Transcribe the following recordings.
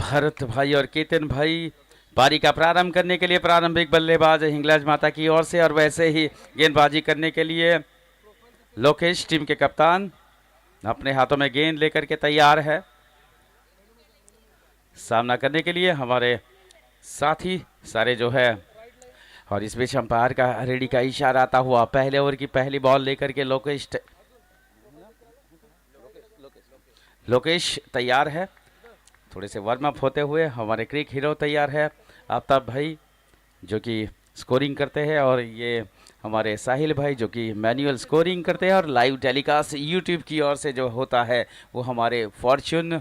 भरत भाई और केतन भाई पारी का प्रारंभ करने के लिए प्रारंभिक बल्लेबाज हिंगलाज माता की ओर से, और वैसे ही गेंदबाजी करने के लिए लोकेश टीम के कप्तान अपने हाथों में गेंद लेकर के तैयार है सामना करने के लिए। हमारे साथी सारे जो है, और इस बीच अंपायर का रेडी का इशारा आता हुआ पहले ओवर की पहली बॉल लेकर के लोकेश तैयार है। थोड़े से वार्म अप होते हुए हमारे क्रिक हीरो तैयार है, आफ्ताब भाई जो कि स्कोरिंग करते हैं, और ये हमारे साहिल भाई जो कि मैनुअल स्कोरिंग करते हैं, और लाइव टेलीकास्ट यूट्यूब की ओर से जो होता है वो हमारे फॉर्च्यून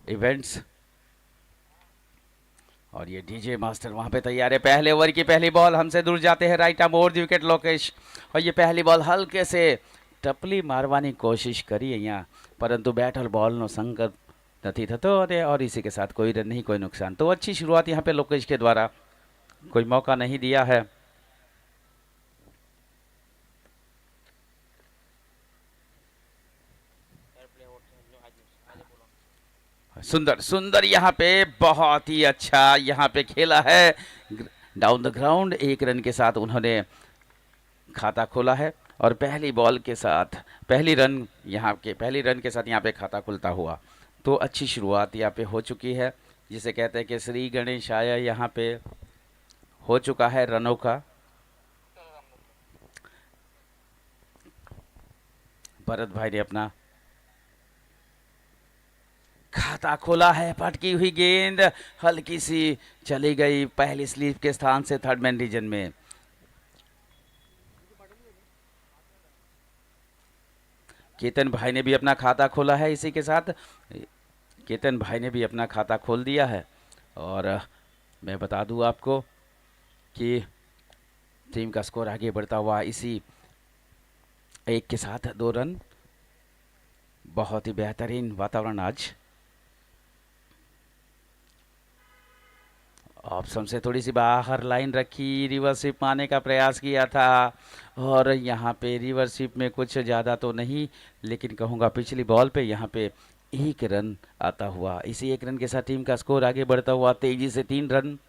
इवेंट्स, और ये डीजे मास्टर वहां पे तैयार है। पहले ओवर की पहली बॉल हमसे दूर जाते हैं right arm over the wicket Lokesh, और ये पहली बॉल हल्के से टपली मारवानी कोशिश करी અહીંયા, परंतु बैट और बॉल નો સંકટ નથી થતો, और इसी के साथ कोई रन नहीं, कोई नुकसान। तो अच्छी शुरुआत यहाँ पे लोकेश के द्वारा, कोई मौका नहीं दिया है। सुंदर सुंदर यहाँ पे बहुत ही अच्छा यहाँ पे खेला है डाउन द ग्राउंड। एक रन के साथ उन्होंने खाता खोला है, और पहली बॉल के साथ पहली रन के साथ यहाँ पे खाता खुलता हुआ। तो अच्छी शुरुआत यहाँ पे हो चुकी है, जिसे कहते हैं कि श्री गणेश आया यहाँ पे हो चुका है रनों का। भरत भाई ने अपना खाता खोला है, पटकी हुई गेंद हल्की सी चली गई पहली स्लीप के स्थान से थर्ड मैन रीजन में। केतन भाई ने भी अपना खाता खोला है, इसी के साथ केतन भाई ने भी अपना खाता खोल दिया है। और मैं बता दूं आपको कि टीम का स्कोर आगे बढ़ता हुआ इसी एक के साथ 2 रन। बहुत ही बेहतरीन वातावरण आज। ऑप्शन से थोड़ी सी बाहर लाइन रखी, रिवर्सिप मारने का प्रयास किया था, और यहाँ पे रिवर्सिप में कुछ ज़्यादा तो नहीं, लेकिन कहूँगा पिछली बॉल पे यहाँ पे 1 रन आता हुआ। इसी 1 रन के साथ टीम का स्कोर आगे बढ़ता हुआ तेजी से 3 रन,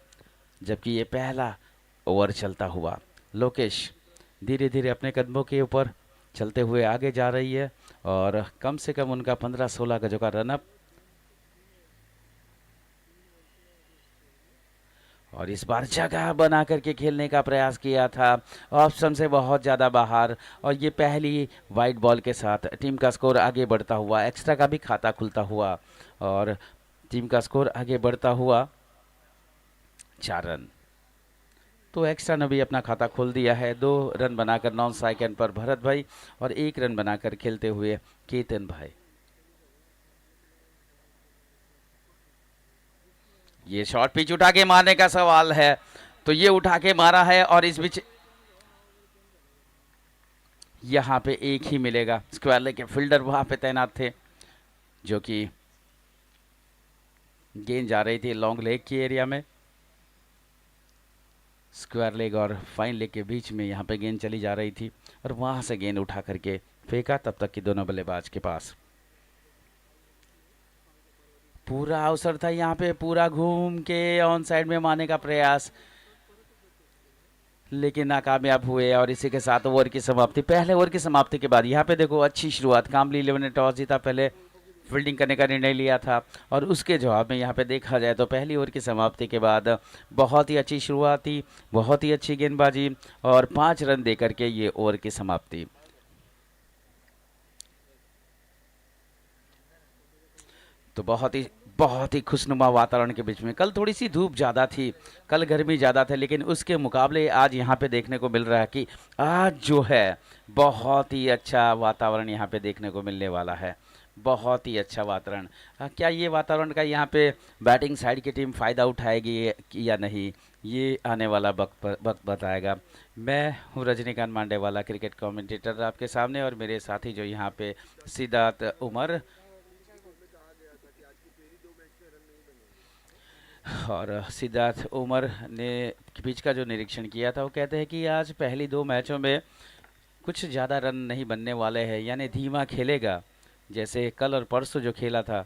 जबकि ये पहला ओवर चलता हुआ। लोकेश धीरे धीरे अपने कदमों के ऊपर चलते हुए आगे जा रही है, और कम से कम उनका 15-16 गजों का रनअप, और इस बार जगह बना करके खेलने का प्रयास किया था, ऑप्शन से बहुत ज़्यादा बाहर, और ये पहली वाइड बॉल के साथ टीम का स्कोर आगे बढ़ता हुआ, एक्स्ट्रा का भी खाता खुलता हुआ, और टीम का स्कोर आगे बढ़ता हुआ 4 रन। तो एक्स्ट्रा ने भी अपना खाता खोल दिया है, 2 रन बनाकर नॉन स्ट्राइक पर भरत भाई, और 1 रन बनाकर खेलते हुए केतन भाई। ये शॉर्ट पिच उठा के मारने का सवाल है, तो ये उठा के मारा है, और इस बीच यहाँ पे एक ही मिलेगा। स्क्वायर लेग के फील्डर वहां पे तैनात थे, जो कि गेंद जा रही थी लॉन्ग लेग की एरिया में। स्क्वायर लेग और फाइन लेग के बीच में यहाँ पे गेंद चली जा रही थी, और वहां से गेंद उठा करके फेंका, तब तक कि दोनों बल्लेबाज के पास पूरा अवसर था यहाँ पे, पूरा घूम के ऑन साइड में मारने का प्रयास, लेकिन नाकामयाब हुए। और इसी के साथ ओवर की समाप्ति, पहले ओवर की समाप्ति के बाद यहाँ पे देखो अच्छी शुरुआत, कामली 11 ने टॉस जीता, पहले फील्डिंग करने का निर्णय लिया था, और उसके जवाब में यहाँ पे देखा जाए तो पहली ओवर की समाप्ति के बाद बहुत ही अच्छी शुरुआत थी, बहुत ही अच्छी गेंदबाजी, और 5 रन दे करके ये ओवर की समाप्ति। तो बहुत ही खुशनुमा वातावरण के बीच में, कल थोड़ी सी धूप ज़्यादा थी, कल गर्मी ज़्यादा था, लेकिन उसके मुकाबले आज यहाँ पे देखने को मिल रहा है कि आज जो है बहुत ही अच्छा वातावरण यहाँ पे देखने को मिलने वाला है, बहुत ही अच्छा वातावरण। क्या ये वातावरण का यहाँ पे बैटिंग साइड की टीम फ़ायदा उठाएगी या नहीं, ये आने वाला वक्त बताएगा। मैं हूँ रजनीकांत मांडेवाला, क्रिकेट कमेंटेटर आपके सामने, और मेरे साथी जो यहाँ पे सिद्धार्थ उमर, और सिद्धार्थ उमर ने पिच का जो निरीक्षण किया था, वो कहते हैं कि आज पहली 2 मैचों में कुछ ज़्यादा रन नहीं बनने वाले हैं, यानी धीमा खेलेगा, जैसे कल और परसों जो खेला था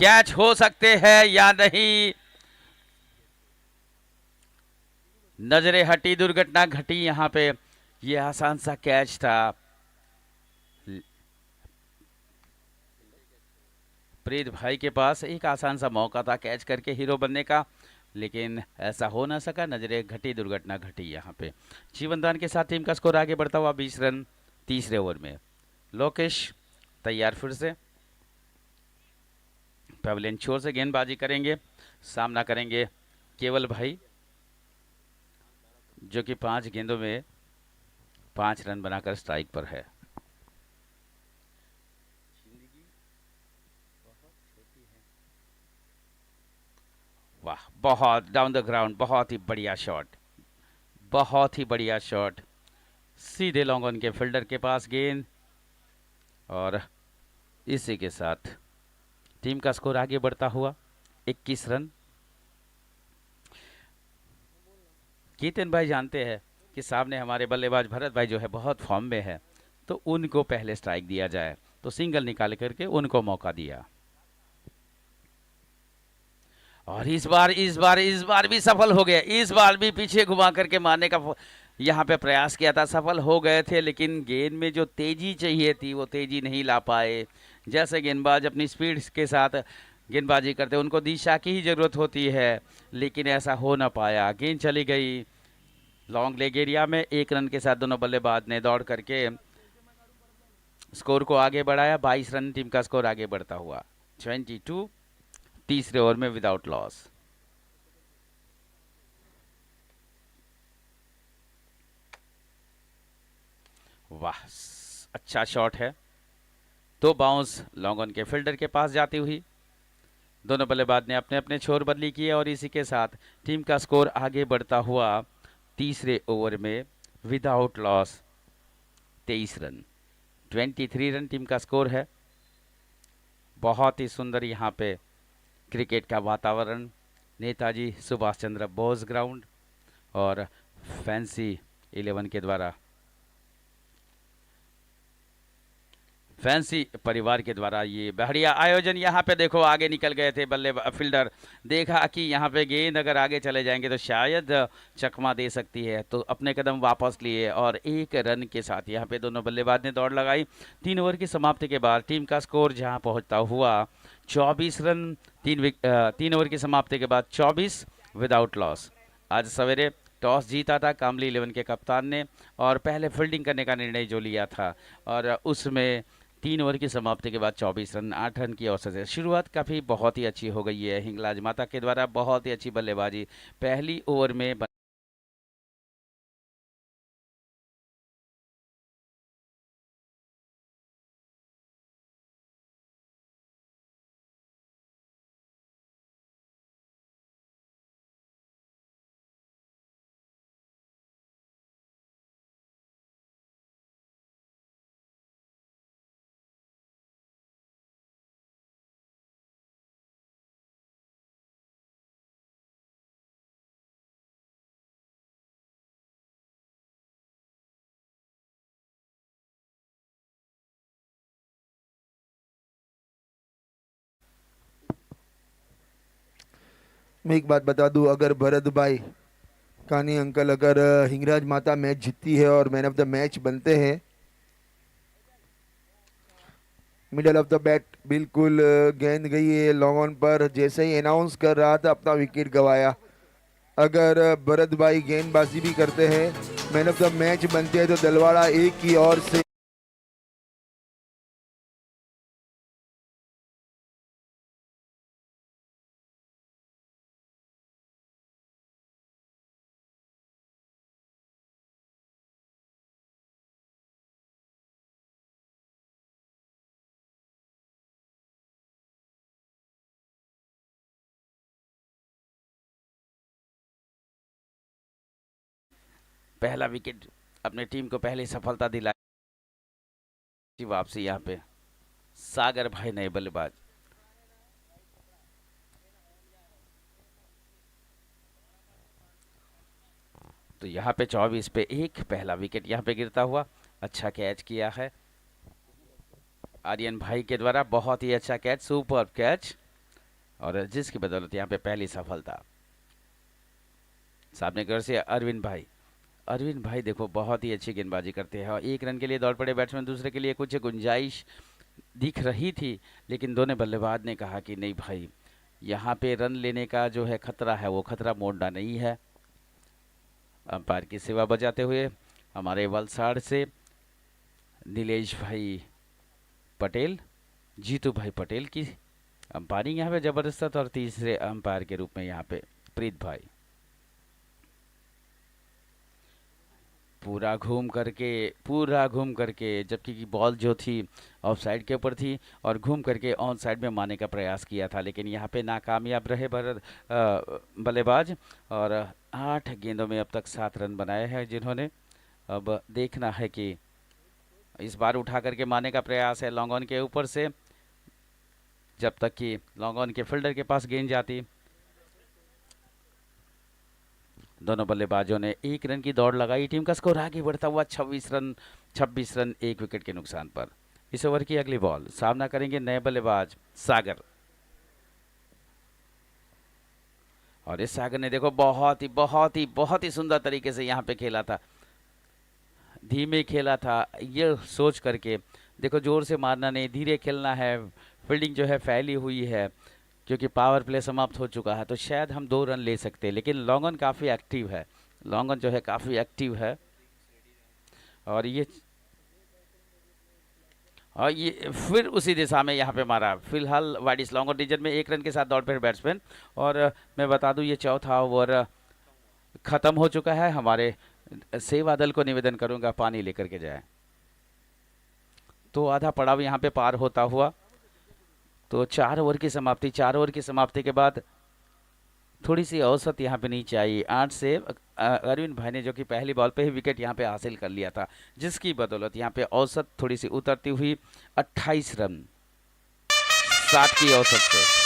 कैच हो सकते हैं या नहीं, नजरें हटी, दुर्घटना घटी यहाँ पे। ये आसान सा कैच था। प्रीत भाई के पास एक आसान सा मौका था कैच करके हीरो बनने का, लेकिन ऐसा हो ना सका, नजरें घटी, दुर्घटना घटी यहाँ पे। जीवनदान के साथ टीम का स्कोर आगे बढ़ता हुआ 20 रन तीसरे ओवर में। लोकेश तैयार फिर से, पेवलियन छोर से गेंदबाजी करेंगे, सामना करेंगे केवल भाई, जो कि 5 गेंदों में 5 रन बनाकर स्ट्राइक पर है। वाह, बहुत डाउन द ग्राउंड, बहुत ही बढ़िया शॉट, बहुत ही बढ़िया शॉट, सीधे लॉन्ग ऑन के फील्डर के पास गेंद, और इसी के साथ टीम का स्कोर आगे बढ़ता हुआ 21 रन। कीर्तन भाई जानते हैं कि सामने हमारे बल्लेबाज भरत भाई जो है बहुत फॉर्म में है, तो उनको पहले स्ट्राइक दिया जाए, तो सिंगल निकाल करके उनको मौका दिया। और इस बार भी सफल हो गए, इस बार भी पीछे घुमा करके मारने का यहाँ पे प्रयास किया था, सफल हो गए थे, लेकिन गेंद में जो तेजी चाहिए थी वो तेजी नहीं ला पाए। जैसे गेंदबाज अपनी स्पीड के साथ गेंदबाजी करते, उनको दिशा की ही जरूरत होती है, लेकिन ऐसा हो ना पाया। गेंद चली गई लॉन्ग लेग एरिया में, 1 रन के साथ दोनों बल्लेबाज ने दौड़ करके स्कोर को आगे बढ़ाया। 22 रन टीम का स्कोर आगे बढ़ता हुआ 22 तीसरे ओवर में विदाउट लॉस। वाह, अच्छा शॉट है, तो बाउंस लॉन्ग ऑन के फील्डर के पास जाती हुई। दोनों बल्लेबाज ने अपने अपने छोर बदली किए, और इसी के साथ टीम का स्कोर आगे बढ़ता हुआ तीसरे ओवर में without loss 23 run. 23 run team का स्कोर है। बहुत ही सुंदर यहाँ पे क्रिकेट का वातावरण, नेताजी सुभाष चंद्र बोस ग्राउंड और फैंसी 11 के द्वारा, फैंसी परिवार के द्वारा ये बढ़िया आयोजन। यहाँ पे देखो आगे निकल गए थे बल्ले फील्डर, देखा कि यहाँ पे गेंद अगर आगे चले जाएंगे तो शायद चकमा दे सकती है, तो अपने कदम वापस लिए, और 1 रन के साथ यहाँ पे दोनों बल्लेबाज ने दौड़ लगाई। 3 ओवर की समाप्ति के बाद टीम का स्कोर जहाँ पहुँचता हुआ 24 रन। 3 ओवर की समाप्ति के बाद 24 विदाउट लॉस। आज सवेरे टॉस जीता था कामली 11 के कप्तान ने, और पहले फील्डिंग करने का निर्णय जो लिया था, और उसमें 3 ओवर की समाप्ति के बाद 24 रन, 8 रन की औसत से शुरुआत काफ़ी बहुत ही अच्छी हो गई है हिंगलाज माता के द्वारा। बहुत ही अच्छी बल्लेबाजी पहली ओवर में मैं एक बात बता दूं, अगर भरत भाई कानी अंकल अगर हिंगराज माता मैच जीतती है और मैन ऑफ द मैच बनते हैं, मिडल ऑफ द बैट बिल्कुल गेंद गई है लॉन्ग ऑन पर, जैसे ही अनाउंस कर रहा था अपना विकेट गवाया। अगर भरत भाई गेंदबाजी भी करते हैं, मैन ऑफ द मैच बनते हैं, तो दलवाड़ा एक की ओर से पहला विकेट अपने टीम को पहले सफलता दिलाई। वापसी यहाँ पे सागर भाई नए बल्लेबाज, तो यहाँ पे 24 पे 1 पहला विकेट यहाँ पे गिरता हुआ। अच्छा कैच किया है आर्यन भाई के द्वारा, बहुत ही अच्छा कैच, सुपर कैच, और जिसकी बदौलत यहाँ पे पहली सफलता। सामने की ओर से अरविंद भाई देखो बहुत ही अच्छी गेंदबाजी करते हैं और एक रन के लिए दौड़ पड़े बैट्समैन, दूसरे के लिए कुछ गुंजाइश दिख रही थी, लेकिन दोनों बल्लेबाज ने कहा कि नहीं भाई, यहाँ पे रन लेने का जो है खतरा है वो खतरा मोड़ना नहीं है। अंपायर की सेवा बजाते हुए हमारे वलसाड़ से नीलेश भाई पटेल, जीतू भाई पटेल की अंपायरिंग यहाँ पे जबरदस्त, और तीसरे अंपायर के रूप में यहाँ पे प्रीत भाई। पूरा घूम करके जबकि की बॉल जो थी ऑफ साइड के ऊपर थी और घूम करके ऑन साइड में मारने का प्रयास किया था, लेकिन यहाँ पे नाकामयाब रहे बल्लेबाज, और 8 गेंदों में अब तक 7 रन बनाए हैं जिन्होंने। अब देखना है कि इस बार उठा करके मारने का प्रयास है लॉन्ग ऑन के ऊपर से, जब तक कि लॉन्ग ऑन के फील्डर के पास गेंद जाती। दोनों बल्लेबाजों ने 1 रन की दौड़ लगाई, टीम का स्कोर आगे बढ़ता हुआ 26 रन 1 विकेट के नुकसान पर। इस ओवर की अगली बॉल सामना करेंगे नए बल्लेबाज सागर, और इस सागर ने देखो बहुत ही सुंदर तरीके से यहाँ पे खेला था, धीमे खेला था, ये सोच करके देखो जोर से मारना नहीं, धीरे खेलना है, फील्डिंग जो है फैली हुई है क्योंकि पावर प्ले समाप्त हो चुका है, तो शायद हम 2 रन ले सकते हैं, लेकिन लॉन्ग ऑन काफ़ी एक्टिव है, लॉन्ग ऑन जो है काफ़ी एक्टिव है, और ये फिर उसी दिशा में यहाँ पे मारा। फिलहाल वाइडिस लॉन्ग ऑन रीजन में 1 रन के साथ दौड़ पे बैट्समैन, और मैं बता दूं ये चौथा ओवर ख़त्म हो चुका है। हमारे सेवा दल को निवेदन करूंगा पानी लेकर के जाए, तो आधा पड़ाव यहाँ पे पार होता हुआ, तो 4 ओवर की समाप्ति के बाद थोड़ी सी औसत यहाँ पे नीचे आई 8 से। अरविंद भाई ने जो कि पहली बॉल पे ही विकेट यहाँ पे हासिल कर लिया था, जिसकी बदौलत यहाँ पे औसत थोड़ी सी उतरती हुई 28 रन 60 की औसत से।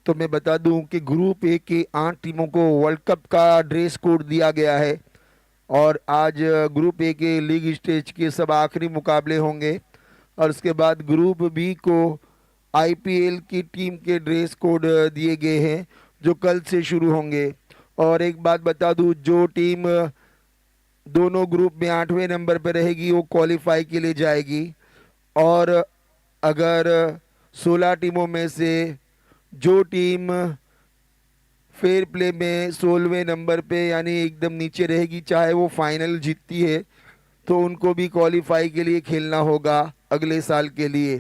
तो मैं बता दूं कि ग्रुप ए की 8 टीमों को वर्ल्ड कप का ड्रेस कोड दिया गया है, और आज ग्रुप ए के लीग स्टेज के सब आखिरी मुकाबले होंगे, और उसके बाद ग्रुप बी को आईपीएल की टीम के ड्रेस कोड दिए गए हैं जो कल से शुरू होंगे। और एक बात बता दूं, जो टीम दोनों ग्रुप में 8वें नंबर पर रहेगी वो क्वालिफाई के लिए जाएगी, और अगर 16 टीमों में से जो टीम फेयर प्ले में 16वें नंबर पे यानी एकदम नीचे रहेगी, चाहे वो फाइनल जीतती है, तो उनको भी क्वालिफाई के लिए खेलना होगा अगले साल के लिए।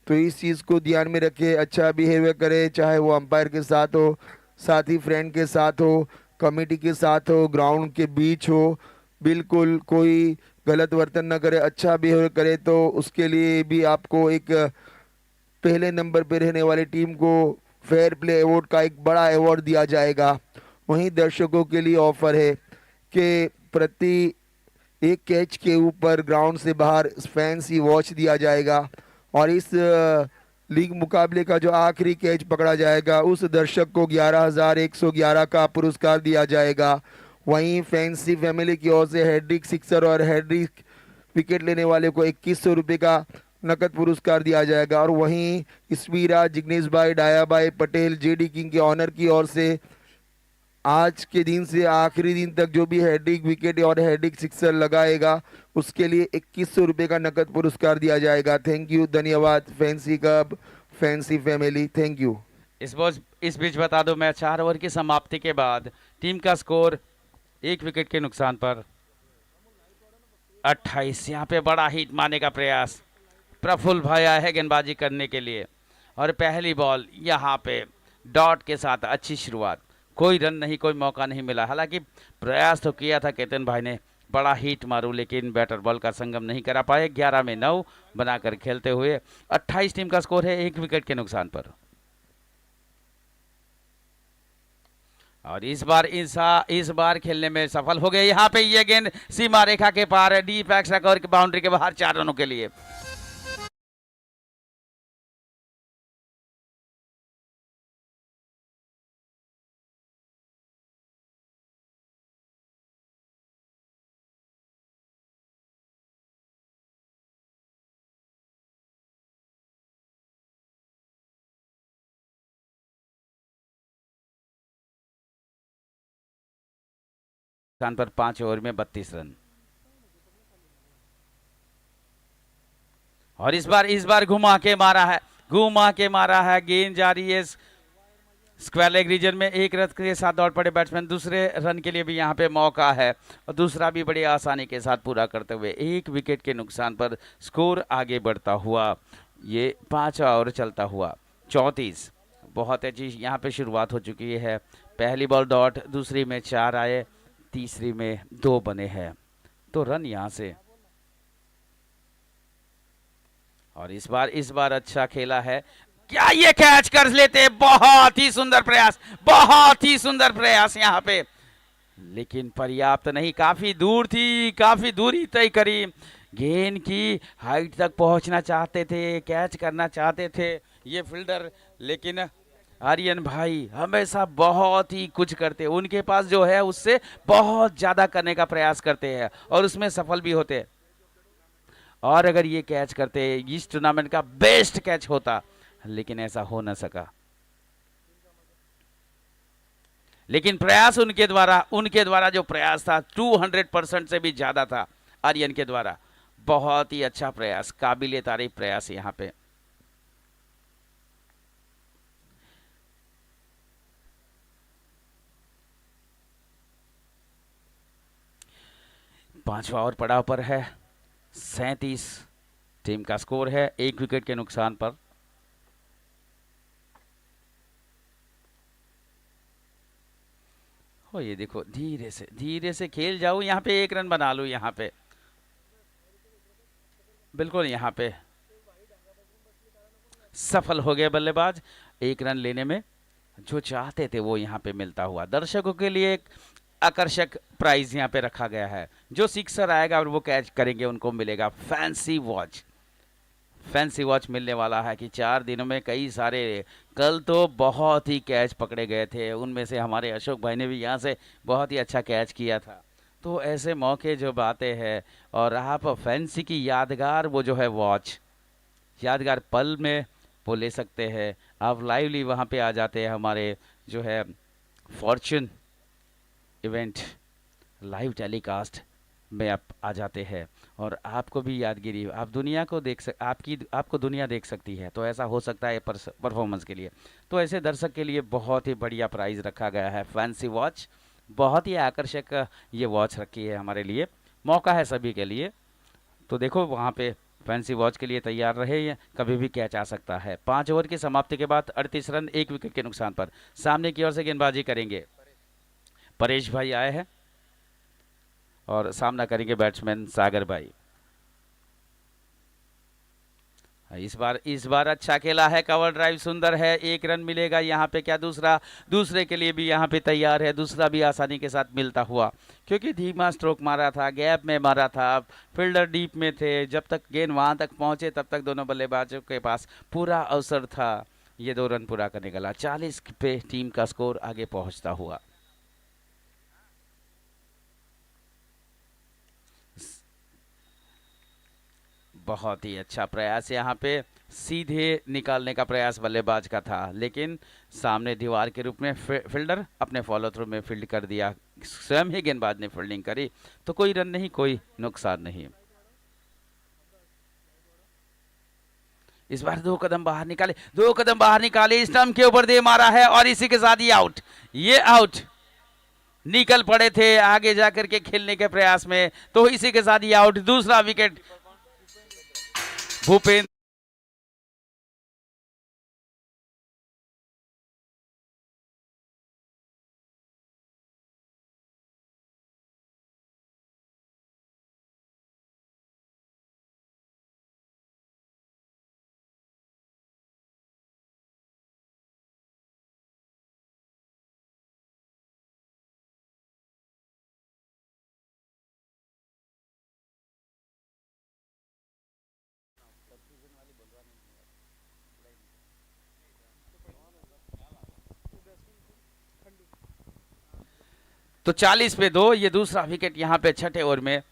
तो इस चीज़ को ध्यान में रखें, अच्छा बिहेवियर करें, चाहे वो अंपायर के साथ हो, साथी फ्रेंड के साथ हो, कमेटी के साथ हो, ग्राउंड के बीच हो, बिल्कुल कोई गलत वर्तन न करे, अच्छा बिहेवियर करे, तो उसके लिए भी आपको एक पहले नंबर पे रहने वाली टीम को फेयर प्ले अवार्ड का एक बड़ा अवार्ड दिया जाएगा। वहीं दर्शकों के लिए ऑफर है कि प्रति एक कैच के ऊपर ग्राउंड से बाहर फैंसी वॉच दिया जाएगा, और इस लीग मुकाबले का जो आखिरी कैच पकड़ा जाएगा उस दर्शक को 11,111 का पुरस्कार दिया जाएगा। वहीं फैंसी फैमिली की ओर से हैट्रिक सिक्सर और हैट्रिक विकेट लेने वाले को 2100 रुपये का नकद पुरस्कार दिया जाएगा। और वहीं स्वीरा जिग्नेश भाई डाया भाई पटेल जेडी किंग के ऑनर की ओर से आज के दिन से आखिरी दिन तक जो भी हैट्रिक विकेट और हैट्रिक सिक्सर लगाएगा उसके लिए 2100 रुपये का नकद पुरस्कार दिया जाएगा। थैंक यू, धन्यवाद fancy cup, fancy family, thank you. इस बीच बता दो मैं 4 ओवर की समाप्ति के बाद टीम का स्कोर 1 विकेट के नुकसान पर 28। यहाँ पे बड़ा हिट मारने का प्रयास, प्रफुल्ल भाई आए हैं गेंदबाजी करने के लिए, और पहली बॉल यहाँ पे डॉट के साथ अच्छी शुरुआत, कोई रन नहीं, कोई मौका नहीं मिला। हालांकि प्रयास तो किया था केतन भाई ने बड़ा हिट मारूं, लेकिन बैटर बॉल का संगम नहीं करा पाए। 11 में 9 बनाकर खेलते हुए 28 टीम का स्कोर है 1 विकेट के नुकसान पर। और इस बार खेलने में सफल हो गए। यहाँ पे ये गेंद सीमा रेखा के पार है, डीप एक्स्ट्रा कवर की बाउंड्री के बाहर, 4 रनों के लिए। स्थान पर 5 ओवर में 32 रन। और इस बार घुमा के मारा है, गेंद जा रही है स्क्वायर लेग रीजन में। एक रन के साथ दौड़ पड़े बैट्समैन, दूसरे रन के लिए भी यहाँ पे मौका है और दूसरा भी बड़ी आसानी के साथ पूरा करते हुए 1 विकेट के नुकसान पर स्कोर आगे बढ़ता हुआ, ये 5 ओवर चलता हुआ 34। बहुत अच्छी यहाँ पे शुरुआत हो चुकी है। पहली बॉल डॉट, दूसरी में 4 आए, तीसरी में 2 बने हैं, तो रन यहाँ से। और इस बार अच्छा खेला है, क्या ये कैच कर लेते, बहुत ही सुंदर प्रयास, बहुत ही सुंदर प्रयास यहाँ पे, लेकिन पर्याप्त नहीं, काफी दूर थी, काफी दूरी तय करी, गेंद की हाइट तक पहुंचना चाहते थे, कैच करना चाहते थे ये फील्डर, लेकिन आर्यन भाई हमेशा बहुत ही कुछ करते हैं, उनके पास जो है उससे बहुत ज्यादा करने का प्रयास करते हैं और उसमें सफल भी होते हैं। और अगर ये कैच करते, इस टूर्नामेंट का बेस्ट कैच होता, लेकिन ऐसा हो न सका। लेकिन प्रयास उनके द्वारा जो प्रयास था 200% से भी ज्यादा था आर्यन के द्वारा। बहुत ही अच्छा प्रयास, काबिले तारीफ प्रयास यहाँ पे। पांचवा ओवर पड़ाव पर है, 37 टीम का स्कोर है, 1 विकेट के नुकसान पर। हो ये देखो, धीरे से खेल जाऊं, यहाँ पे 1 रन बना लूं, यहाँ पे बिल्कुल यहाँ पे सफल हो गए बल्लेबाज 1 रन लेने में। जो चाहते थे वो यहाँ पे मिलता हुआ, दर्शकों के लिए एक आकर्षक प्राइज यहाँ पे रखा गया है। जो सिक्सर आएगा और वो कैच करेंगे उनको मिलेगा फैंसी वॉच। फैंसी वॉच मिलने वाला है कि 4 दिनों में कई सारे, कल तो बहुत ही कैच पकड़े गए थे, उनमें से हमारे अशोक भाई ने भी यहाँ से बहुत ही अच्छा कैच किया था। तो ऐसे मौके जब आते हैं और आप फैंसी की यादगार वो जो है वॉच, यादगार पल में वो ले सकते हैं। आप लाइवली वहाँ पे आ जाते हैं, हमारे जो है फॉर्च्यून इवेंट लाइव टेलीकास्ट में आप आ जाते हैं और आपको भी यादगिरी, आप दुनिया को आपको दुनिया देख सकती है, तो ऐसा हो सकता है परफॉर्मेंस के लिए। तो ऐसे दर्शक के लिए बहुत ही बढ़िया प्राइज रखा गया है, फैंसी वॉच। बहुत ही आकर्षक ये वॉच रखी है हमारे लिए, मौका है सभी के लिए। तो देखो वहाँ पे फैंसी वॉच के लिए तैयार रहे, या कभी भी कैच आ सकता है। 5 ओवर की समाप्ति के बाद 38 रन, 1 विकेट के नुकसान पर। सामने की ओर से गेंदबाजी करेंगे परेश भाई आए हैं और सामना करेंगे बैट्समैन सागर भाई। इस बार अच्छा खेला है, कवर ड्राइव सुंदर है, 1 रन मिलेगा यहाँ पे, क्या दूसरे के लिए भी यहाँ पे तैयार है, दूसरा भी आसानी के साथ मिलता हुआ, क्योंकि धीमा स्ट्रोक मारा था, गैप में मारा था, फील्डर डीप में थे, जब तक गेंद वहां तक पहुंचे तब तक दोनों बल्लेबाजों के पास पूरा अवसर था ये 2 रन पूरा करने का। 40 पे टीम का स्कोर आगे पहुंचता हुआ। बहुत ही अच्छा प्रयास यहाँ पे, सीधे निकालने का प्रयास बल्लेबाज का था, लेकिन सामने दीवार के रूप में फील्डर अपने फॉलो थ्रू में फील्ड कर दिया, स्वयं ही गेंदबाज ने फील्डिंग करी, तो कोई रन नहीं, कोई नुकसान नहीं। इस बार 2 कदम बाहर निकाले, स्टंप के ऊपर दे मारा है और इसी के साथ ये आउट निकल पड़े थे आगे जाकर के खेलने के प्रयास में, तो इसी के साथ ये आउट, दूसरा विकेट भूपेंद्र तो 40 पे 2, ये दूसरा विकेट यहाँ पे छठे ओवर में।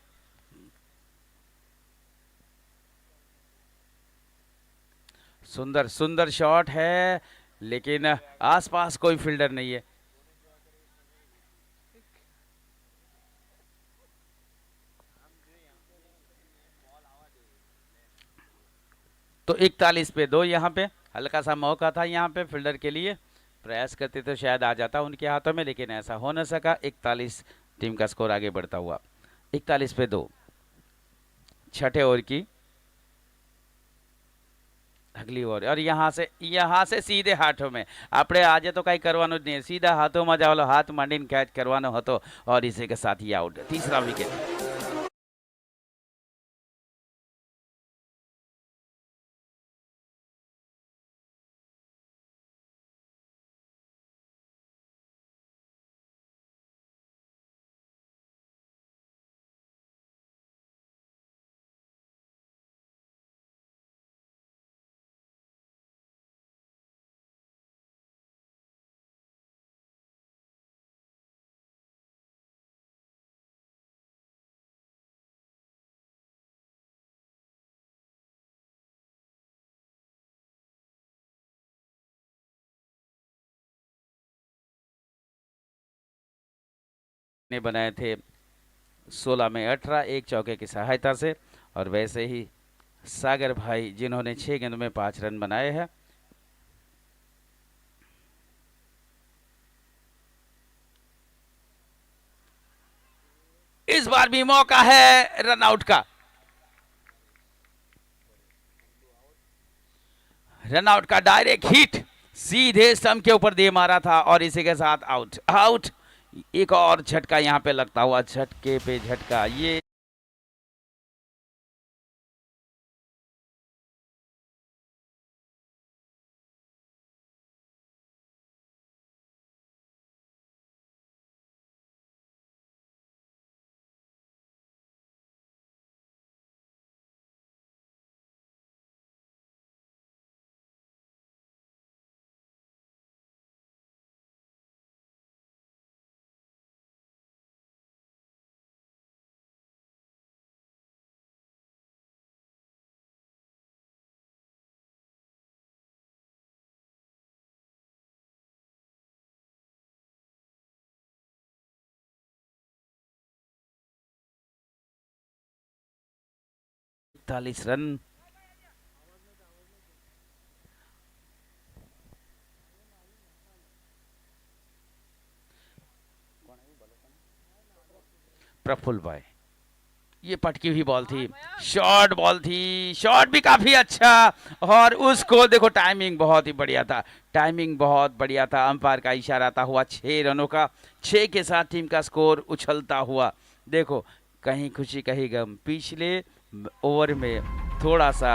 सुंदर सुंदर शॉट है, लेकिन आसपास कोई फील्डर नहीं है। तो 41 पे 2 यहाँ पे हल्का सा मौका था यहाँ पे फील्डर के लिए, प्रयास करते तो शायद आ जाता उनके हाथों में, लेकिन ऐसा हो न सका। 41 टीम का स्कोर आगे बढ़ता हुआ। 41 पे 2 छठे ओवर की अगली ओवर, और यहाँ से सीधे हाथों में। આપણે આજે તો કઈ કરવાનું જ નહીં, સીધા હાથોમાં જ હાથ માંડીને કેચ કરવાનો હતો, और इसी के साथ ही आउट। तीसरा विकेट। ने बनाए थे 16 में 18 एक चौके की सहायता से, और वैसे ही सागर भाई जिन्होंने 6 गेंदों में 5 रन बनाए हैं। इस बार भी मौका है रन आउट का, रन आउट का डायरेक्ट हिट सीधे स्टंप के ऊपर दे मारा था, और इसी के साथ आउट। आउट, एक और झटका यहाँ पे लगता हुआ, झटके पे झटका। ये इकतालीस रन। प्रफुल्ल भाई, ये पटकी हुई बॉल थी, शॉर्ट बॉल थी, शॉट भी काफी अच्छा, और उसको देखो टाइमिंग बहुत ही बढ़िया था, टाइमिंग बहुत बढ़िया था। अंपायर का इशारा था हुआ 6 रनों का, 6 के साथ टीम का स्कोर उछलता हुआ। देखो कहीं खुशी कहीं गम, पिछले ओवर में थोड़ा सा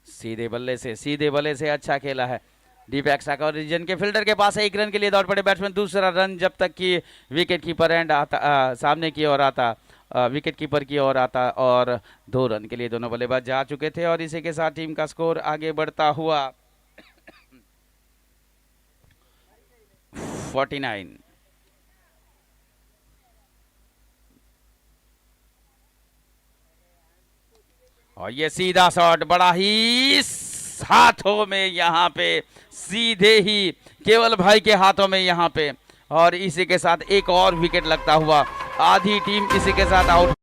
सीधे बल्ले से अच्छा खेला है दीपक साका, और रीजन के फील्डर के पास 1 रन के लिए दौड़ पड़े बैट्समैन। दूसरा रन जब तक कि विकेट कीपर एंड आता सामने की ओर आता, विकेट कीपर की ओर आता, और 2 रन के लिए दोनों बल्लेबाज जा चुके थे, और इसी के साथ टीम का स्कोर आगे बढ़ता हुआ 49। और ये सीधा शॉट बड़ा ही हाथों में यहाँ पे, सीधे ही केवल भाई के हाथों में यहाँ पे, और इसी के साथ एक और विकेट लगता हुआ आधी टीम इसी के साथ आउट।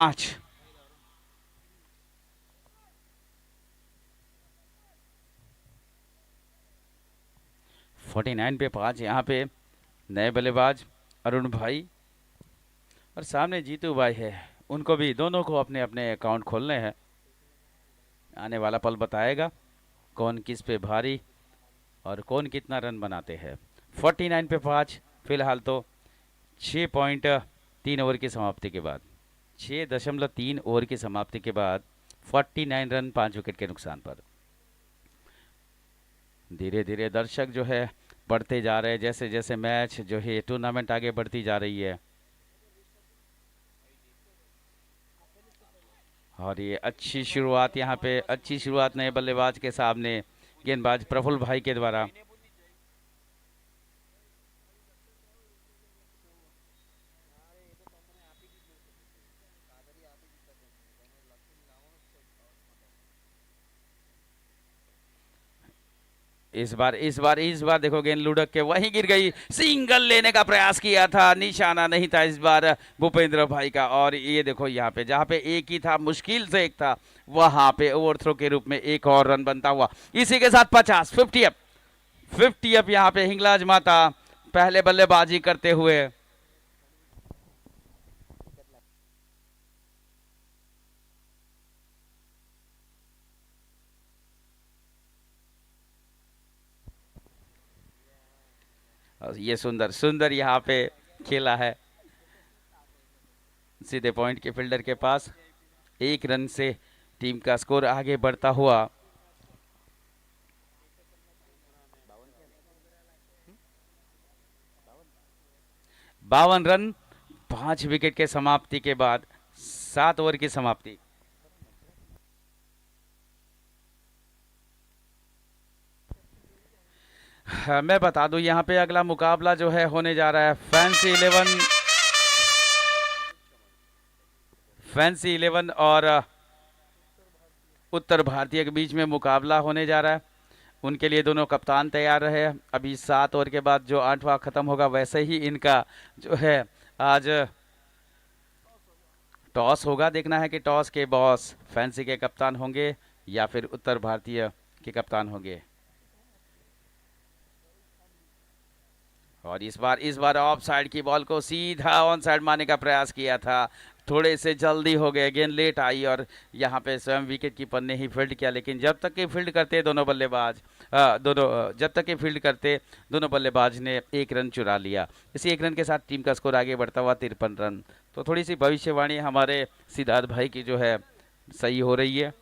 पांच 49 पे 5 यहाँ पे नए बल्लेबाज अरुण भाई, और सामने जीतू भाई है, उनको भी दोनों को अपने अपने अकाउंट खोलने हैं। आने वाला पल बताएगा कौन किस पे भारी और कौन कितना रन बनाते हैं। 49 पे 5 फिलहाल तो 6.3 ओवर की समाप्ति के बाद, 6.3 ओवर की समाप्ति के बाद 49 रन 5 विकेट के नुकसान पर। धीरे धीरे दर्शक जो है बढ़ते जा रहे हैं, जैसे जैसे मैच जो है टूर्नामेंट आगे बढ़ती जा रही है। और ये अच्छी शुरुआत, यहाँ पे अच्छी शुरुआत नए बल्लेबाज के सामने, गेंदबाज प्रफुल्ल भाई के द्वारा। इस बार देखो गेंद लुढ़क के वहीं गिर गई। सिंगल लेने का प्रयास किया था, निशाना नहीं था इस बार भूपेंद्र भाई का। और ये देखो यहाँ पे जहाँ पे एक ही था, मुश्किल से एक था, वहां पे ओवरथ्रो के रूप में एक और रन बनता हुआ। इसी के साथ 50 अप यहाँ पे हिंगलाज माता पहले बल्लेबाजी करते हुए। और ये सुंदर सुंदर यहाँ पे खेला है, सीधे पॉइंट के फील्डर के पास। एक रन से टीम का स्कोर आगे बढ़ता हुआ। 52 रन 5 विकेट के समाप्ति के बाद 7 ओवर की समाप्ति। हाँ, मैं बता दूं यहाँ पे अगला मुकाबला जो है होने जा रहा है फैंसी 11 और उत्तर भारतीय के बीच में मुकाबला होने जा रहा है। उनके लिए दोनों कप्तान तैयार रहे। अभी 7 ओवर के बाद जो 8वां खत्म होगा, वैसे ही इनका जो है आज टॉस होगा। देखना है कि टॉस के बॉस फैंसी के कप्तान होंगे या फिर उत्तर भारतीय के कप्तान होंगे। और इस बार ऑफ साइड की बॉल को सीधा ऑन साइड मारने का प्रयास किया था, थोड़े से जल्दी हो गए, गेंद लेट आई और यहाँ पे स्वयं विकेट कीपर ने ही फील्ड किया। लेकिन जब तक कि फील्ड करते दोनों बल्लेबाज जब तक कि फील्ड करते दोनों बल्लेबाज ने एक रन चुरा लिया। इसी एक रन के साथ टीम का स्कोर आगे बढ़ता हुआ 53 रन। तो थोड़ी सी भविष्यवाणी हमारे सिद्धार्थ भाई की जो है सही हो रही है।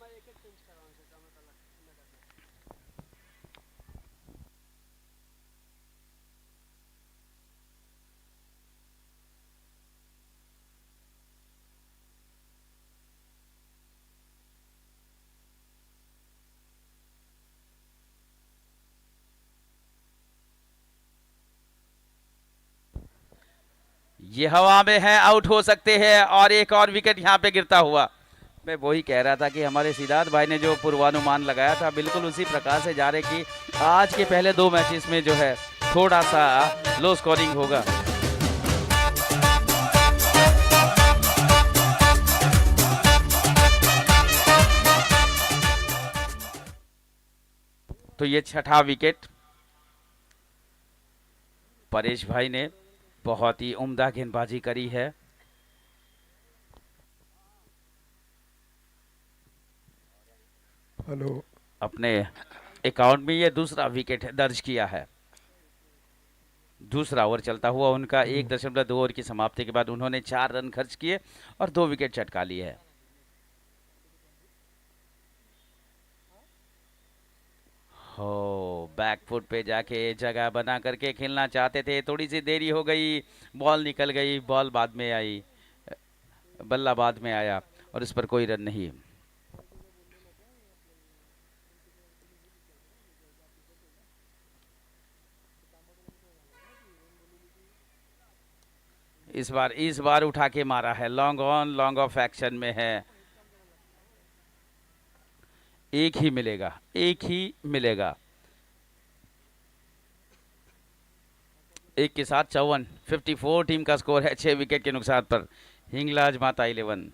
ये हवा में है, आउट हो सकते हैं और एक और विकेट यहाँ पे गिरता हुआ। मैं वही कह रहा था कि हमारे सिद्धार्थ भाई ने जो पूर्वानुमान लगाया था, बिल्कुल उसी प्रकार से जा रहे कि आज के पहले 2 मैचेस में जो है थोड़ा सा लो स्कोरिंग होगा। तो ये 6ठा विकेट परेश भाई ने बहुत ही उम्दा गेंदबाजी करी है। हेलो, अपने अकाउंट में ये दूसरा विकेट दर्ज किया है। दूसरा ओवर चलता हुआ उनका 1.2 ओवर की समाप्ति के बाद उन्होंने 4 रन खर्च किए और 2 विकेट चटका लिए है। हो, बैकफुट पे जाके जगह बना करके खेलना चाहते थे, थोड़ी सी देरी हो गई, बॉल निकल गई, बॉल बाद में आई, बल्ला बाद में आया और इस पर कोई रन नहीं। इस बार उठा के मारा है, long on long off action में है। एक ही मिलेगा, एक ही मिलेगा। एक के साथ 54 टीम का स्कोर है 6 विकेट के नुकसान पर। हिंगलाज माता 11।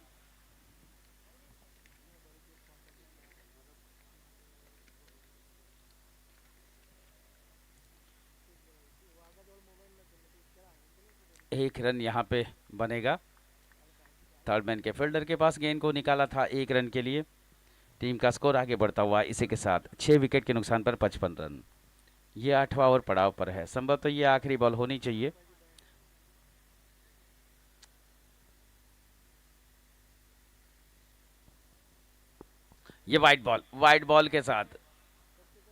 एक रन यहाँ पे बनेगा। थर्ड मैन के फील्डर के पास गेंद को निकाला था 1 रन के लिए। टीम का स्कोर आगे बढ़ता हुआ इसी के साथ 6 विकेट के नुकसान पर 55 रन। ये 8वां ओवर पड़ाव पर है, संभवतः ये आखिरी बॉल होनी चाहिए। ये वाइड बॉल के साथ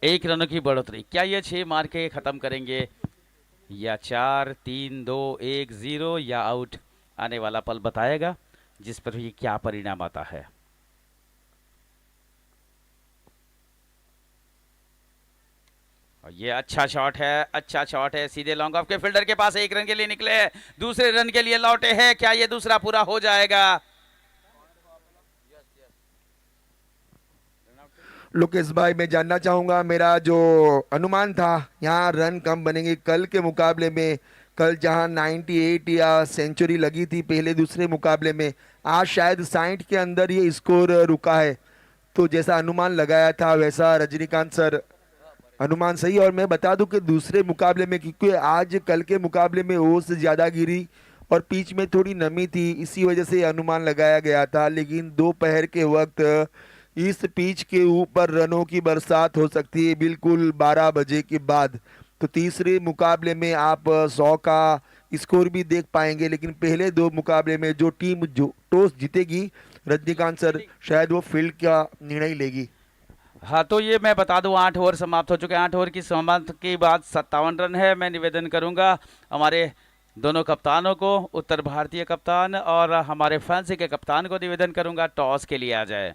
1 रनों की बढ़ोतरी, क्या ये 6 मार के खत्म करेंगे, या 4 3 2 1 0, या आउट? आने वाला पल बताएगा जिस पर ये क्या परिणाम आता है। और ये अच्छा शॉट है, सीधे लॉन्ग ऑफ के फील्डर के पास, 1 रन के लिए निकले, दूसरे रन के लिए लौटे हैं, क्या ये दूसरा पूरा हो जाएगा? लोकेश भाई, मैं जानना चाहूंगा, मेरा जो अनुमान था यहाँ रन कम बनेंगे कल के मुकाबले में। कल जहाँ 98 या सेंचुरी लगी थी पहले दूसरे मुकाबले में, आज शायद 60 के अंदर ये स्कोर रुका है। तो जैसा अनुमान लगाया था वैसा रजनीकांत सर अनुमान सही। और मैं बता दूं कि दूसरे मुकाबले में, क्योंकि आज कल के मुकाबले में ओस ज़्यादा गिरी और पिच में थोड़ी नमी थी, इसी वजह से अनुमान लगाया गया था। लेकिन दोपहर के वक्त इस पिच के ऊपर रनों की बरसात हो सकती है बिल्कुल 12 बजे के बाद। तो तीसरे मुकाबले में आप 100 का स्कोर भी देख पाएंगे। लेकिन पहले दो मुकाबले में जो टीम जो टॉस जीतेगी, रजनीकांत सर शायद वो फील्ड का निर्णय लेगी। हाँ, तो ये मैं बता दूं, 8 ओवर समाप्त हो चुके हैं। 8 ओवर की समाप्त के बाद 57 रन है। मैं निवेदन करूंगा हमारे दोनों कप्तानों को, उत्तर भारतीय कप्तान और हमारे फैंसी के कप्तान को निवेदन करूंगा टॉस के लिए आ जाए।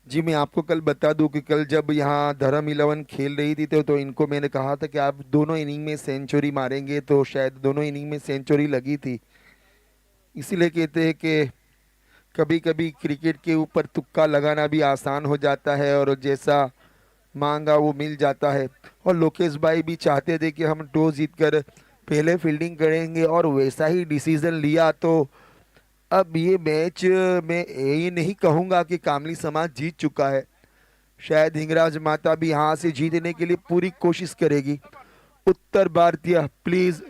जी, मैं आपको कल बता दूं कि कल जब यहाँ धर्म 11 खेल रही थी तो इनको मैंने कहा था कि आप दोनों इनिंग में सेंचुरी मारेंगे, तो शायद दोनों इनिंग में सेंचुरी लगी थी। इसीलिए कहते हैं कि कभी कभी क्रिकेट के ऊपर तुक्का लगाना भी आसान हो जाता है और जैसा मांगा वो मिल जाता है। और लोकेश भाई भी चाहते थे कि हम टॉस जीतकर पहले फील्डिंग करेंगे और वैसा ही डिसीजन लिया। तो अब ये मैच मैं ये नहीं कहूंगा कि कामली समाज जीत चुका है, शायद हिंगराज माता भी यहाँ से जीतने के लिए पूरी कोशिश करेगी। उत्तर भारतीय प्लीज।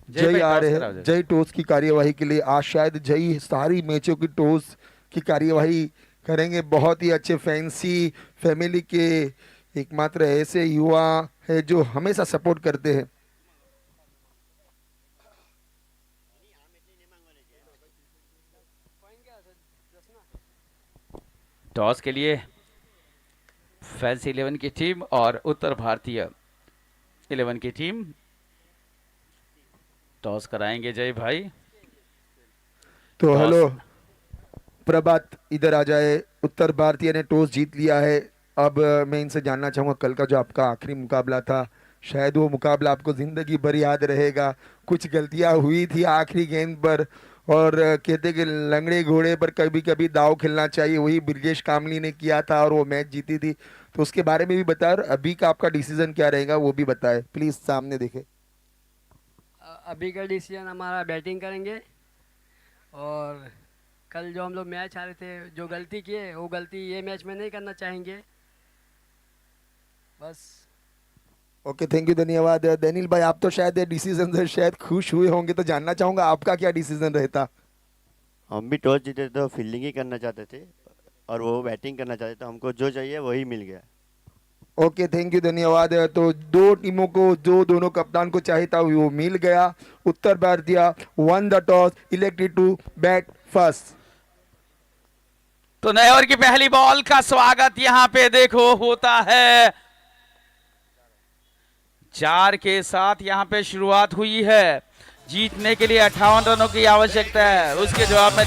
जय जय भाई, आ टॉस रहे कराओ हैं, जय। जय टॉस की कार्यवाही के लिए। आज शायद जय सारी मैचों की टॉस की कार्यवाही करेंगे। बहुत ही अच्छे फैंसी फैमिली के एकमात्र ऐसे युवा है जो हमेशा सपोर्ट करते हैं। टॉस के लिए फैंसी 11 की टीम और उत्तर भारतीय 11 की टीम टॉस कराएंगे जय भाई। तो टॉस। हेलो प्रभात, इधर आ जाए। उत्तर भारतीय ने टॉस जीत लिया है। अब मैं इनसे जानना चाहूंगा, कल का जो आपका आखिरी मुकाबला था, शायद वो मुकाबला आपको जिंदगी भर याद रहेगा। कुछ गलतियां हुई थी आखिरी गेंद पर, और कहते कि लंगड़े घोड़े पर कभी कभी दाव खेलना चाहिए, वही ब्रिजेश कामली ने किया था और वो मैच जीती थी। तो उसके बारे में भी बताए और अभी का आपका डिसीजन क्या रहेगा वो भी बताए प्लीज, सामने देखे। अभी का डिसीजन हमारा बैटिंग करेंगे। और कल जो हम लोग मैच हारे थे, जो गलती किए वो गलती ये मैच में नहीं करना चाहेंगे बस। ओके, थैंक यू, धन्यवाद। दनिल भाई, आप तो शायद डिसीजन से शायद खुश हुए होंगे, तो जानना चाहूंगा आपका क्या डिसीजन रहता। हम भी टॉस जीते तो फील्डिंग ही करना चाहते थे और वो बैटिंग करना चाहते थे, हमको जो चाहिए वही मिल गया। ओके, थैंक यू, धन्यवाद। तो दो टीमों को जो दोनों कप्तान को चाहिए था वो मिल गया। उत्तर भारतीय won the toss, elected to bat first. तो नए ओवर की पहली बॉल का स्वागत यहां पे देखो होता है। 4 के साथ यहां पे शुरुआत हुई है। जीतने के लिए 58 रनों की आवश्यकता है, उसके जवाब में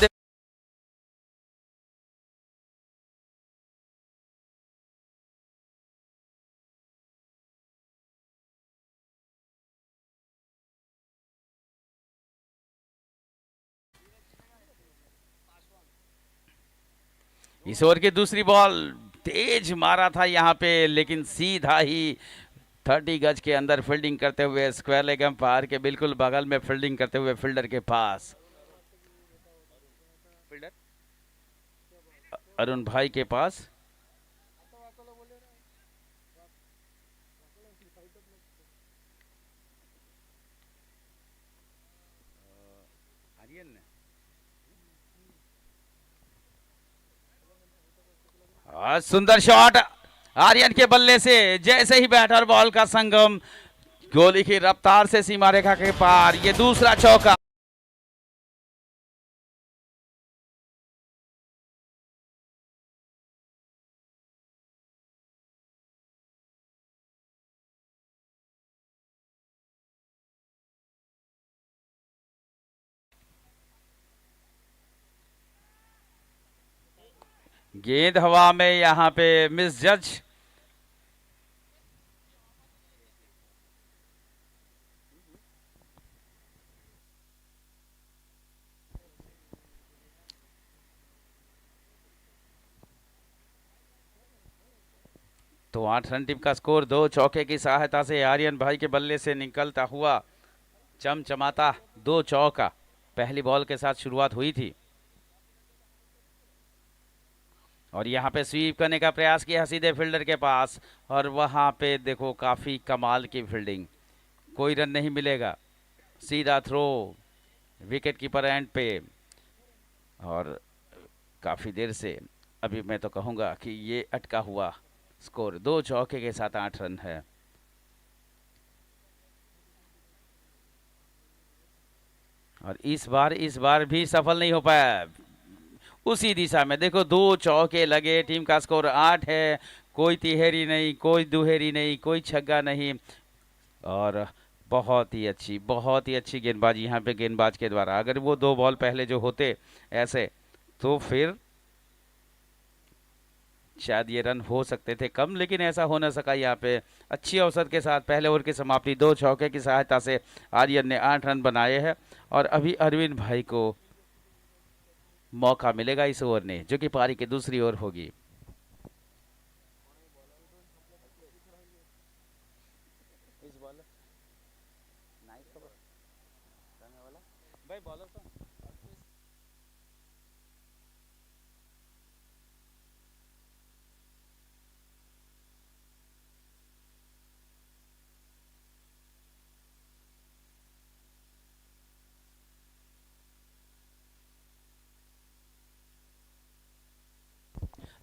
इस ओवर की दूसरी बॉल तेज मारा था यहाँ पे, लेकिन सीधा ही 30 गज के अंदर फील्डिंग करते हुए स्क्वायर लेग एम्पायर के बिल्कुल बगल में फील्डिंग करते हुए फील्डर के पास, अरुण भाई के पास। और सुंदर शॉट आर्यन के बल्ले से, जैसे ही बैटर बॉल का संगम, गोली की रफ्तार से सीमा रेखा के पार, ये दूसरा चौका। गेंद हवा में यहाँ पे मिस जज। तो 8 रन टीम का स्कोर, 2 चौके की सहायता से आर्यन भाई के बल्ले से निकलता हुआ चमचमाता 2 चौका पहली बॉल के साथ शुरुआत हुई थी। और यहाँ पे स्वीप करने का प्रयास किया सीधे फील्डर के पास, और वहाँ पे देखो काफ़ी कमाल की फील्डिंग, कोई रन नहीं मिलेगा, सीधा थ्रो विकेट कीपर एंड पे। और काफ़ी देर से अभी मैं तो कहूँगा कि ये अटका हुआ स्कोर 2 चौके के साथ 8 रन है। और इस बार भी सफल नहीं हो पाया उसी दिशा में। देखो 2 चौके लगे, टीम का स्कोर 8 है, कोई तिहेरी नहीं, कोई दुहेरी नहीं, कोई छक्का नहीं। और बहुत ही अच्छी गेंदबाजी यहाँ पे गेंदबाज के द्वारा। अगर वो 2 बॉल पहले जो होते ऐसे, तो फिर शायद ये रन हो सकते थे कम, लेकिन ऐसा हो न सका। यहाँ पे अच्छी औसत के साथ पहले ओवर की समाप्ति 2 चौके की सहायता से आर्यन ने 8 रन बनाए हैं। और अभी अरविंद भाई को मौका मिलेगा इस ओवर ने, जो कि पारी की दूसरी ओवर होगी।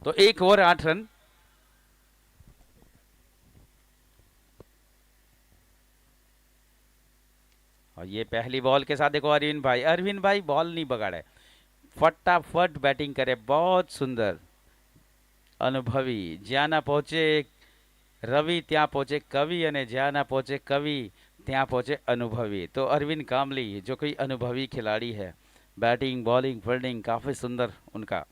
तो 1 ओवर 8 रन। और ये पहली बॉल के साथ देखो अरविंद भाई बॉल नहीं बगाड़े, फटाफट बैटिंग करे, बहुत सुंदर अनुभवी। ज्યાં ના પહોંચે રવિ ત્યાં પહોંચે કવિ, અને જ્યાં ના પહોંચે કવિ ત્યાં पहुंचे अनुभवी। तो अरविंद कामली जो कोई अनुभवी खिलाड़ी है, बैटिंग बॉलिंग फील्डिंग काफी सुंदर उनका।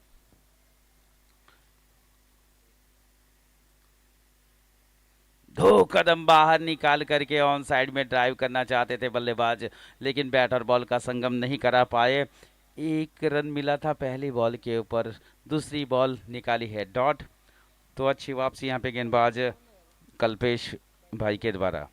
दो कदम बाहर निकाल करके ऑन साइड में ड्राइव करना चाहते थे बल्लेबाज, लेकिन बैट और बॉल का संगम नहीं करा पाए। 1 रन मिला था पहली बॉल के ऊपर, दूसरी बॉल निकाली है डॉट। तो अच्छी वापसी यहाँ पे गेंदबाज कल्पेश भाई के द्वारा।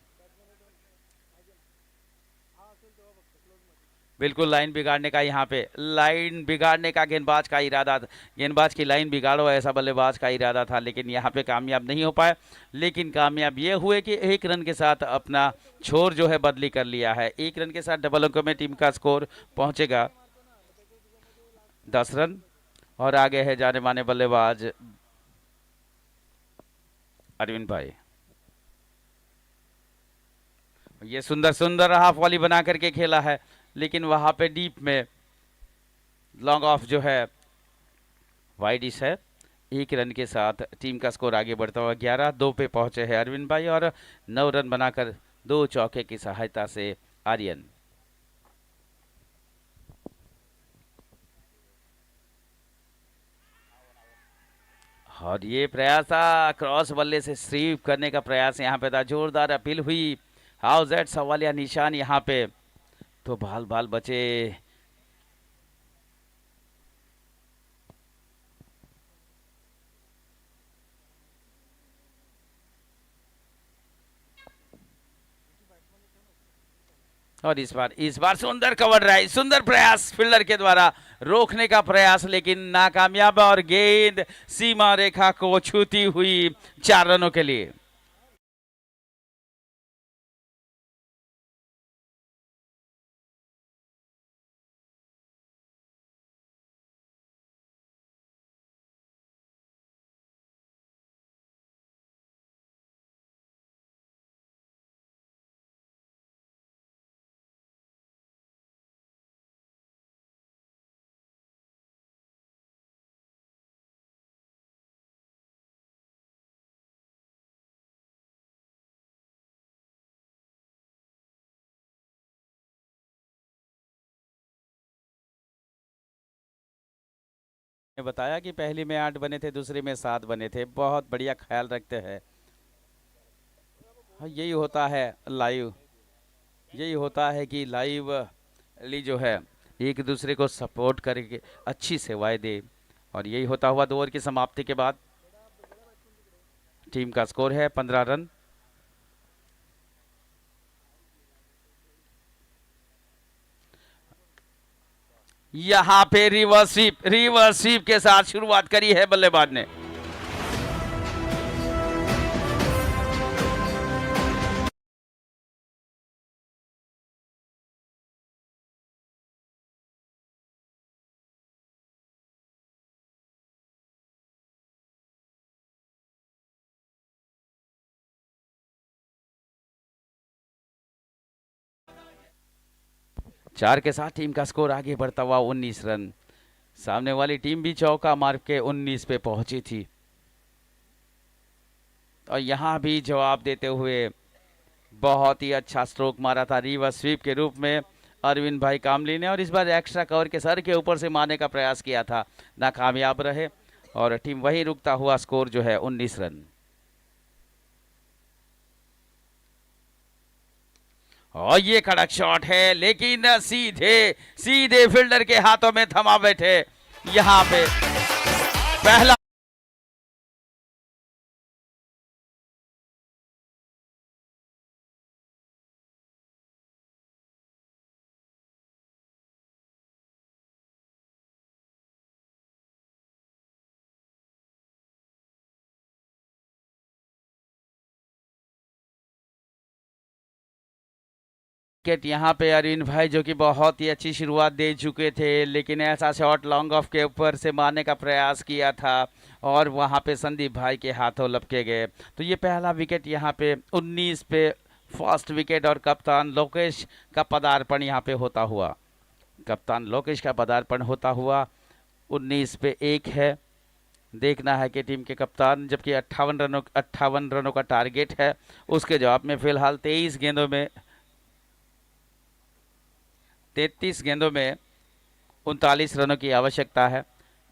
बिल्कुल लाइन बिगाड़ने का, यहाँ पे लाइन बिगाड़ने का गेंदबाज का इरादा, गेंदबाज की लाइन बिगाड़ो ऐसा बल्लेबाज का इरादा था, लेकिन यहाँ पे कामयाब नहीं हो पाए। लेकिन कामयाब ये हुए कि 1 रन के साथ अपना छोर जो है बदली कर लिया है। 1 रन के साथ डबल अंकों में टीम का स्कोर पहुंचेगा 10 रन। और आगे है जाने माने बल्लेबाज अरविंद भाई। ये सुंदर सुंदर हाफ वॉली बना करके खेला है, लेकिन वहां पे डीप में लॉन्ग ऑफ जो है वाइड इस है। 1 रन के साथ टीम का स्कोर आगे बढ़ता हुआ 11-2 पे पहुंचे हैं अरविंद भाई, और 9 रन बनाकर 2 चौके की सहायता से आर्यन। और ये प्रयास था क्रॉस बल्ले से स्वीप करने का प्रयास यहाँ पे था, जोरदार अपील हुई, हाउ दैट सवालिया निशान यहाँ पे। तो बाल बाल बचे। और इस बार सुंदर कवर ड्राइव, सुंदर प्रयास फील्डर के द्वारा रोकने का प्रयास, लेकिन नाकामयाब और गेंद सीमा रेखा को छूती हुई 4 रनों के लिए। ने बताया कि पहली में 8 बने थे, दूसरी में 7 बने थे। बहुत बढ़िया ख्याल रखते हैं। हाँ, यही होता है लाइव, यही होता है कि लाइव ली जो है एक दूसरे को सपोर्ट करके अच्छी सेवाएं दे। और यही होता हुआ 2 ओवर की समाप्ति के बाद टीम का स्कोर है 15 रन। यहां पे रिवर्स स्वीप के साथ शुरुआत करी है बल्लेबाज ने। चार के साथ टीम का स्कोर आगे बढ़ता हुआ 19 रन। सामने वाली टीम भी चौका मार के 19 पे पहुंची थी और यहां भी जवाब देते हुए बहुत ही अच्छा स्ट्रोक मारा था रिवर्स स्वीप के रूप में अरविंद भाई कामली ने। और इस बार एक्स्ट्रा कवर के सर के ऊपर से मारने का प्रयास किया था, नाकामयाब रहे और टीम वही रुकता हुआ स्कोर जो है 19 रन। और ये कड़क शॉट है, लेकिन सीधे फील्डर के हाथों में थमा बैठे। यहां पे पहला विकेट यहाँ पे अरविंद भाई जो कि बहुत ही अच्छी शुरुआत दे चुके थे, लेकिन ऐसा शॉट लॉन्ग ऑफ के ऊपर से मारने का प्रयास किया था और वहाँ पे संदीप भाई के हाथों लपके गए। तो ये पहला विकेट यहाँ पे 19 पे फर्स्ट विकेट और कप्तान लोकेश का पदार्पण यहाँ पे होता हुआ, कप्तान लोकेश का पदार्पण होता हुआ 19 पे 1 है। देखना है कि टीम के कप्तान, जबकि 58 रनों का टारगेट है, उसके जवाब में फिलहाल 33 गेंदों में 39 रनों की आवश्यकता है।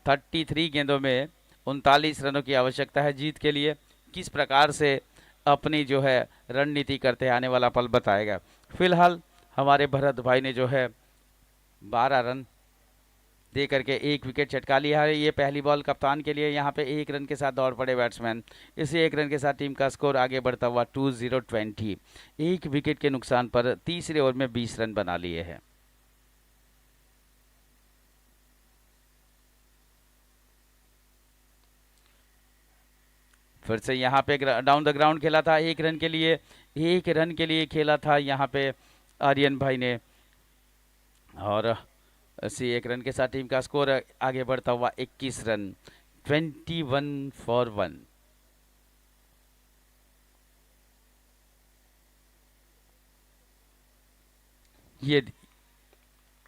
33 गेंदों में 39 रनों की आवश्यकता है जीत के लिए। किस प्रकार से अपनी जो है रणनीति करते हैं आने वाला पल बताएगा। फिलहाल हमारे भरत भाई ने जो है 12 रन दे करके 1 विकेट चटका लिया है। ये पहली बॉल कप्तान के लिए, यहाँ पे 1 रन के साथ दौड़ पड़े बैट्समैन। इसी 1 रन के साथ टीम का स्कोर आगे बढ़ता हुआ 20-20। 1 विकेट के नुकसान पर तीसरे ओवर में 20 रन बना लिए हैं। फिर से यहाँ पे डाउन द ग्राउंड खेला था 1 रन के लिए, 1 रन के लिए खेला था यहाँ पे आर्यन भाई ने। और इसी 1 रन के साथ टीम का स्कोर आगे बढ़ता हुआ 21 रन, 21 फॉर 1।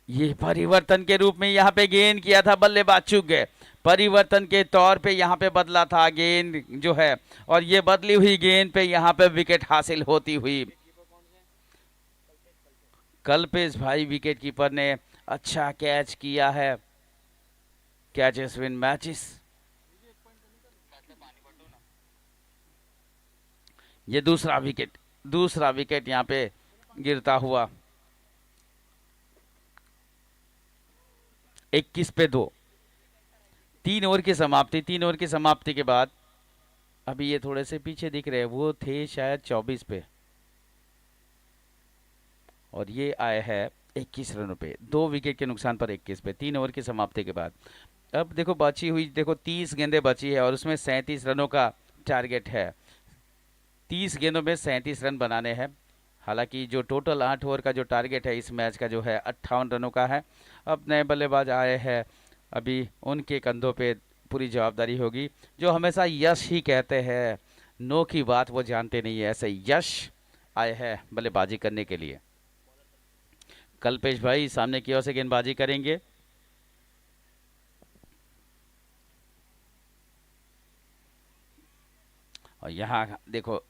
ये परिवर्तन के रूप में यहाँ पे गेंद किया था, बल्लेबाज चूक गए। परिवर्तन के तौर पे यहाँ पे बदला था गेंद जो है, और ये बदली हुई गेंद पे यहाँ पे विकेट हासिल होती हुई। कल्पेश भाई विकेट कीपर ने अच्छा कैच किया है। Catches win matches. ये दूसरा विकेट यहाँ पे गिरता हुआ 21 पे 2। 3 ओवर की समाप्ति के बाद अभी ये थोड़े से पीछे दिख रहे हैं, वो थे शायद 24 पे। और ये आए है 21 रनों पे, 2 विकेट के नुकसान पर 21 पे, 3 ओवर की समाप्ति के बाद। अब देखो बची हुई, देखो 30 गेंदें बची है और उसमें 37 रनों का टारगेट है। 30 गेंदों में 37 रन बनाने हैं। हालांकि जो टोटल 8 ओवर का जो टारगेट है इस मैच का जो है 58 रनों का है। अब नए बल्लेबाज आए हैं, अभी उनके कंधों पे पूरी जवाबदारी होगी। जो हमेशा यश ही कहते हैं, नो की बात वो जानते नहीं है, ऐसे यश आए हैं बल्लेबाजी करने के लिए। कल्पेश भाई सामने की ओर से गेंदबाजी करेंगे। और यहाँ देखो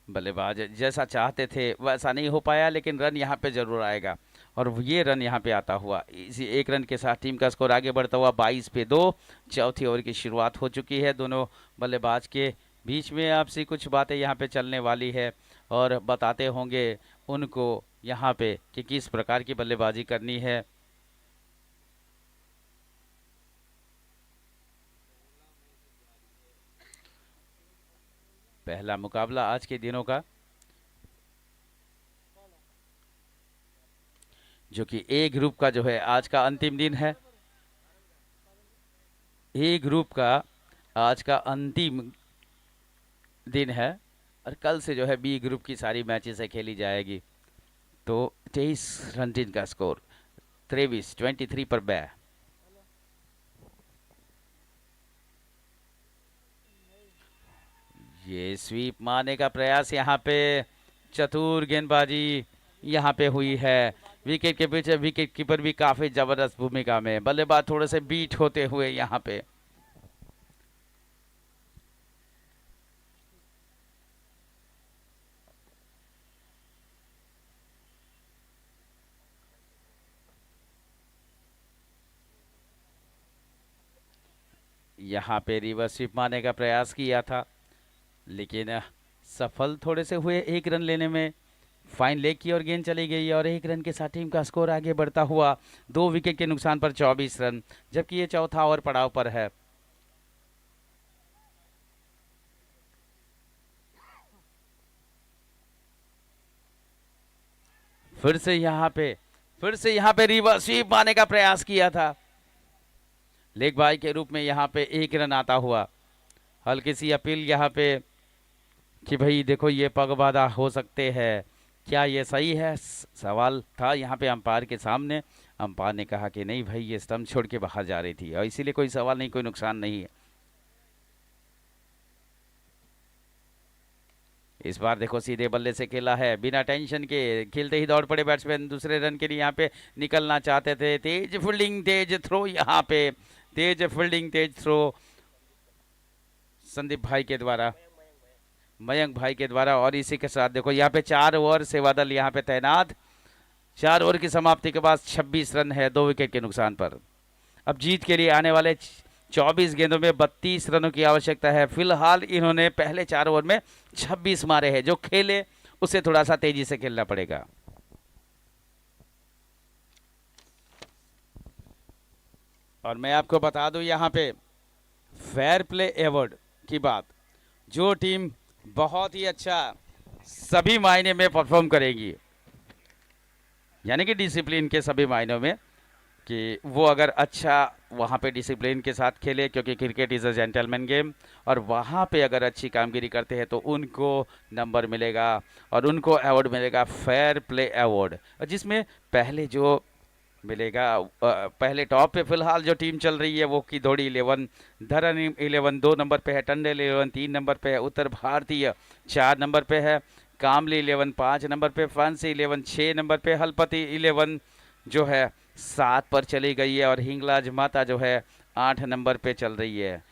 बल्लेबाज जैसा चाहते थे वैसा नहीं हो पाया, लेकिन रन यहाँ पे जरूर आएगा। और ये रन यहाँ पे आता हुआ, इसी 1 रन के साथ टीम का स्कोर आगे बढ़ता हुआ 22 पे 2। चौथी ओवर की शुरुआत हो चुकी है। दोनों बल्लेबाज के बीच में आपसी कुछ बातें यहाँ पे चलने वाली है और बताते होंगे उनको यहाँ पे कि किस प्रकार की बल्लेबाजी करनी है। पहला मुकाबला आज के दिनों का, जो कि ए ग्रुप का जो है आज का अंतिम दिन है। ए ग्रुप का आज का अंतिम दिन है और कल से जो है बी ग्रुप की सारी मैचेस है खेली जाएगी। तो 23 रन का स्कोर, 23 पर बै। ये स्वीप मारने का प्रयास यहाँ पे, चतुर गेंदबाजी यहाँ पे हुई है। विकेट के पीछे विकेट कीपर भी काफी जबरदस्त भूमिका में, बल्लेबाज थोड़े से बीट होते हुए यहाँ पे। यहाँ पे रिवर्स स्वीप मारने का प्रयास किया था, लेकिन सफल थोड़े से हुए 1 रन लेने में। फाइन लेग की ओर गेंद चली गई और 1 रन के साथ टीम का स्कोर आगे बढ़ता हुआ 2 विकेट के नुकसान पर 24 रन, जबकि ये चौथा ओवर पड़ाव पर है। फिर से यहाँ पे रिवर्स स्वीप मारने का प्रयास किया था, लेग बाई के रूप में यहाँ पे 1 रन आता हुआ। हल्की सी अपील यहाँ पे कि भाई देखो ये पग बाधा हो सकते हैं, क्या ये सही है? सवाल था यहाँ पे अंपायर के सामने। अंपायर ने कहा कि नहीं भाई ये स्टंप छोड़ के बाहर जा रही थी और इसीलिए कोई सवाल नहीं, कोई नुकसान नहीं है। इस बार देखो सीधे बल्ले से खेला है, बिना टेंशन के खेलते ही दौड़ पड़े बैट्समैन। दूसरे रन के लिए यहाँ पे निकलना चाहते थे। तेज फील्डिंग तेज थ्रो, यहाँ पे तेज फील्डिंग तेज थ्रो संदीप भाई के द्वारा, मयंक भाई के द्वारा। और इसी के साथ देखो यहाँ पे 4 ओवर सेवा दल यहाँ पे तैनात। 4 ओवर की समाप्ति के बाद 26 रन है 2 विकेट के नुकसान पर। अब जीत के लिए आने वाले 24 गेंदों में 32 रनों की आवश्यकता है। फिलहाल इन्होंने पहले 4 ओवर में 26 मारे हैं। जो खेले उसे थोड़ा सा तेजी से खेलना पड़ेगा। और मैं आपको बता दूं यहाँ पे फेयर प्ले अवार्ड की बात, जो टीम बहुत ही अच्छा सभी मायने में परफॉर्म करेगी, यानी कि डिसिप्लिन के सभी मायनों में, कि वो अगर अच्छा वहाँ पे डिसिप्लिन के साथ खेले, क्योंकि cricket is a gentleman game, और वहाँ पे अगर अच्छी कामगिरी करते हैं तो उनको नंबर मिलेगा और उनको अवार्ड मिलेगा फेयर प्ले अवार्ड, जिसमें पहले जो मिलेगा पहले टॉप पे फिलहाल जो टीम चल रही है वो की दौड़ी 11, धरन 11 2 नंबर पे है, टंडल 11 3 नंबर पे है, उत्तर भारतीय 4 नंबर पे है, कामली 11 5 नंबर पे, फांसी 11 6 नंबर पे, हलपति 11 जो है 7 पर चली गई है और हिंगलाज माता जो है 8 नंबर पे चल रही है।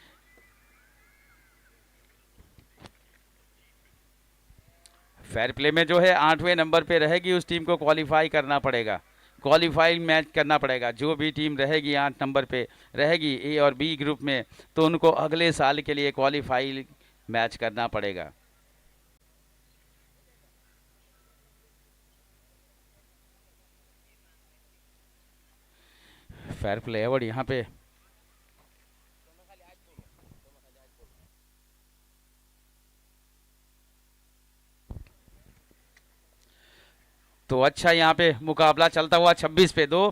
फेयर प्ले में जो है 8वें नंबर पे रहेगी उस टीम को क्वालिफाई करना पड़ेगा, क्वालिफाइंग मैच करना पड़ेगा। जो भी टीम रहेगी 8 नंबर पे रहेगी ए और बी ग्रुप में, तो उनको अगले साल के लिए क्वालिफाई मैच करना पड़ेगा। फेयर प्ले अवार्ड यहाँ पे तो अच्छा यहाँ पे मुकाबला चलता हुआ 26 पे 2।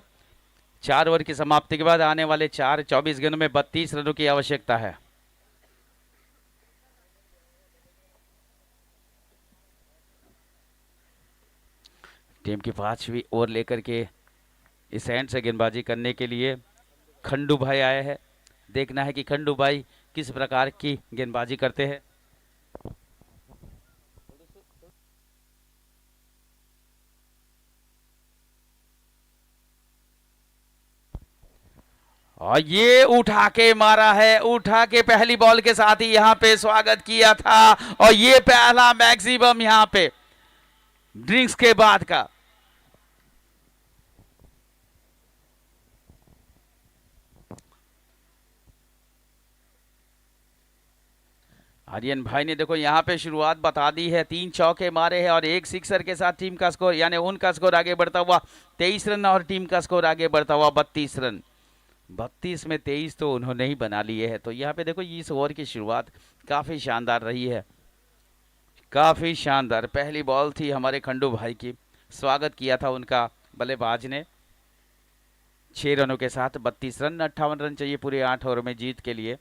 4 ओवर की समाप्ति के बाद आने वाले 24 गेंदों में 32 रनों की आवश्यकता है। टीम की 5वीं ओवर लेकर के इस एंड से गेंदबाजी करने के लिए खंडू भाई आए हैं। देखना है कि खंडू भाई किस प्रकार की गेंदबाजी करते हैं। और ये उठा के मारा है, उठा के पहली बॉल के साथ ही यहां पे स्वागत किया था। और ये पहला मैक्सिमम यहां पे ड्रिंक्स के बाद का। आर्यन भाई ने देखो यहाँ पे शुरुआत बता दी है, 3 चौके मारे हैं और 1 सिक्सर के साथ टीम का स्कोर यानी उनका स्कोर आगे बढ़ता हुआ 23 रन और टीम का स्कोर आगे बढ़ता हुआ 32 रन। 32 में 23 तो उन्होंने ही बना लिए हैं। तो यहाँ पे देखो इस ओवर की शुरुआत काफ़ी शानदार रही है, काफ़ी शानदार। पहली बॉल थी हमारे खंडू भाई की, स्वागत किया था उनका बल्लेबाज ने 6 रनों के साथ 32 रन। 58 रन चाहिए पूरे 8 ओवर में जीत के लिए।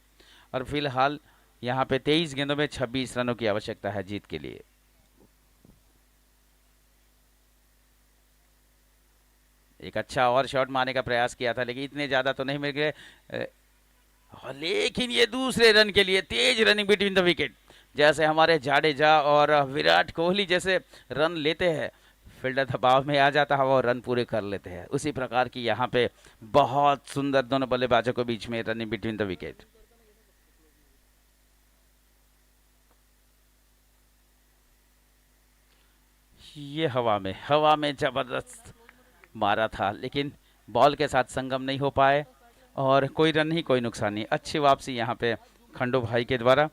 और फिलहाल यहाँ पे 23 गेंदों में 26 रनों की आवश्यकता है जीत के लिए। एक अच्छा और शॉट मारने का प्रयास किया था लेकिन इतने ज्यादा तो नहीं मिल गए। लेकिन ये दूसरे रन के लिए तेज रनिंग बिटवीन द विकेट, जैसे हमारे जाडेजा और विराट कोहली जैसे रन लेते हैं, फील्डर दबाव में आ जाता है और रन पूरे कर लेते हैं, उसी प्रकार की यहाँ पे बहुत सुंदर दोनों बल्लेबाजों के बीच में रनिंग बिटवीन द विकेट। ये हवा में जबरदस्त मारा था लेकिन बॉल के साथ संगम नहीं हो पाए और कोई रन नहीं, कोई नुकसान नहीं। अच्छी वापसी यहाँ पे खंडू भाई के द्वारा।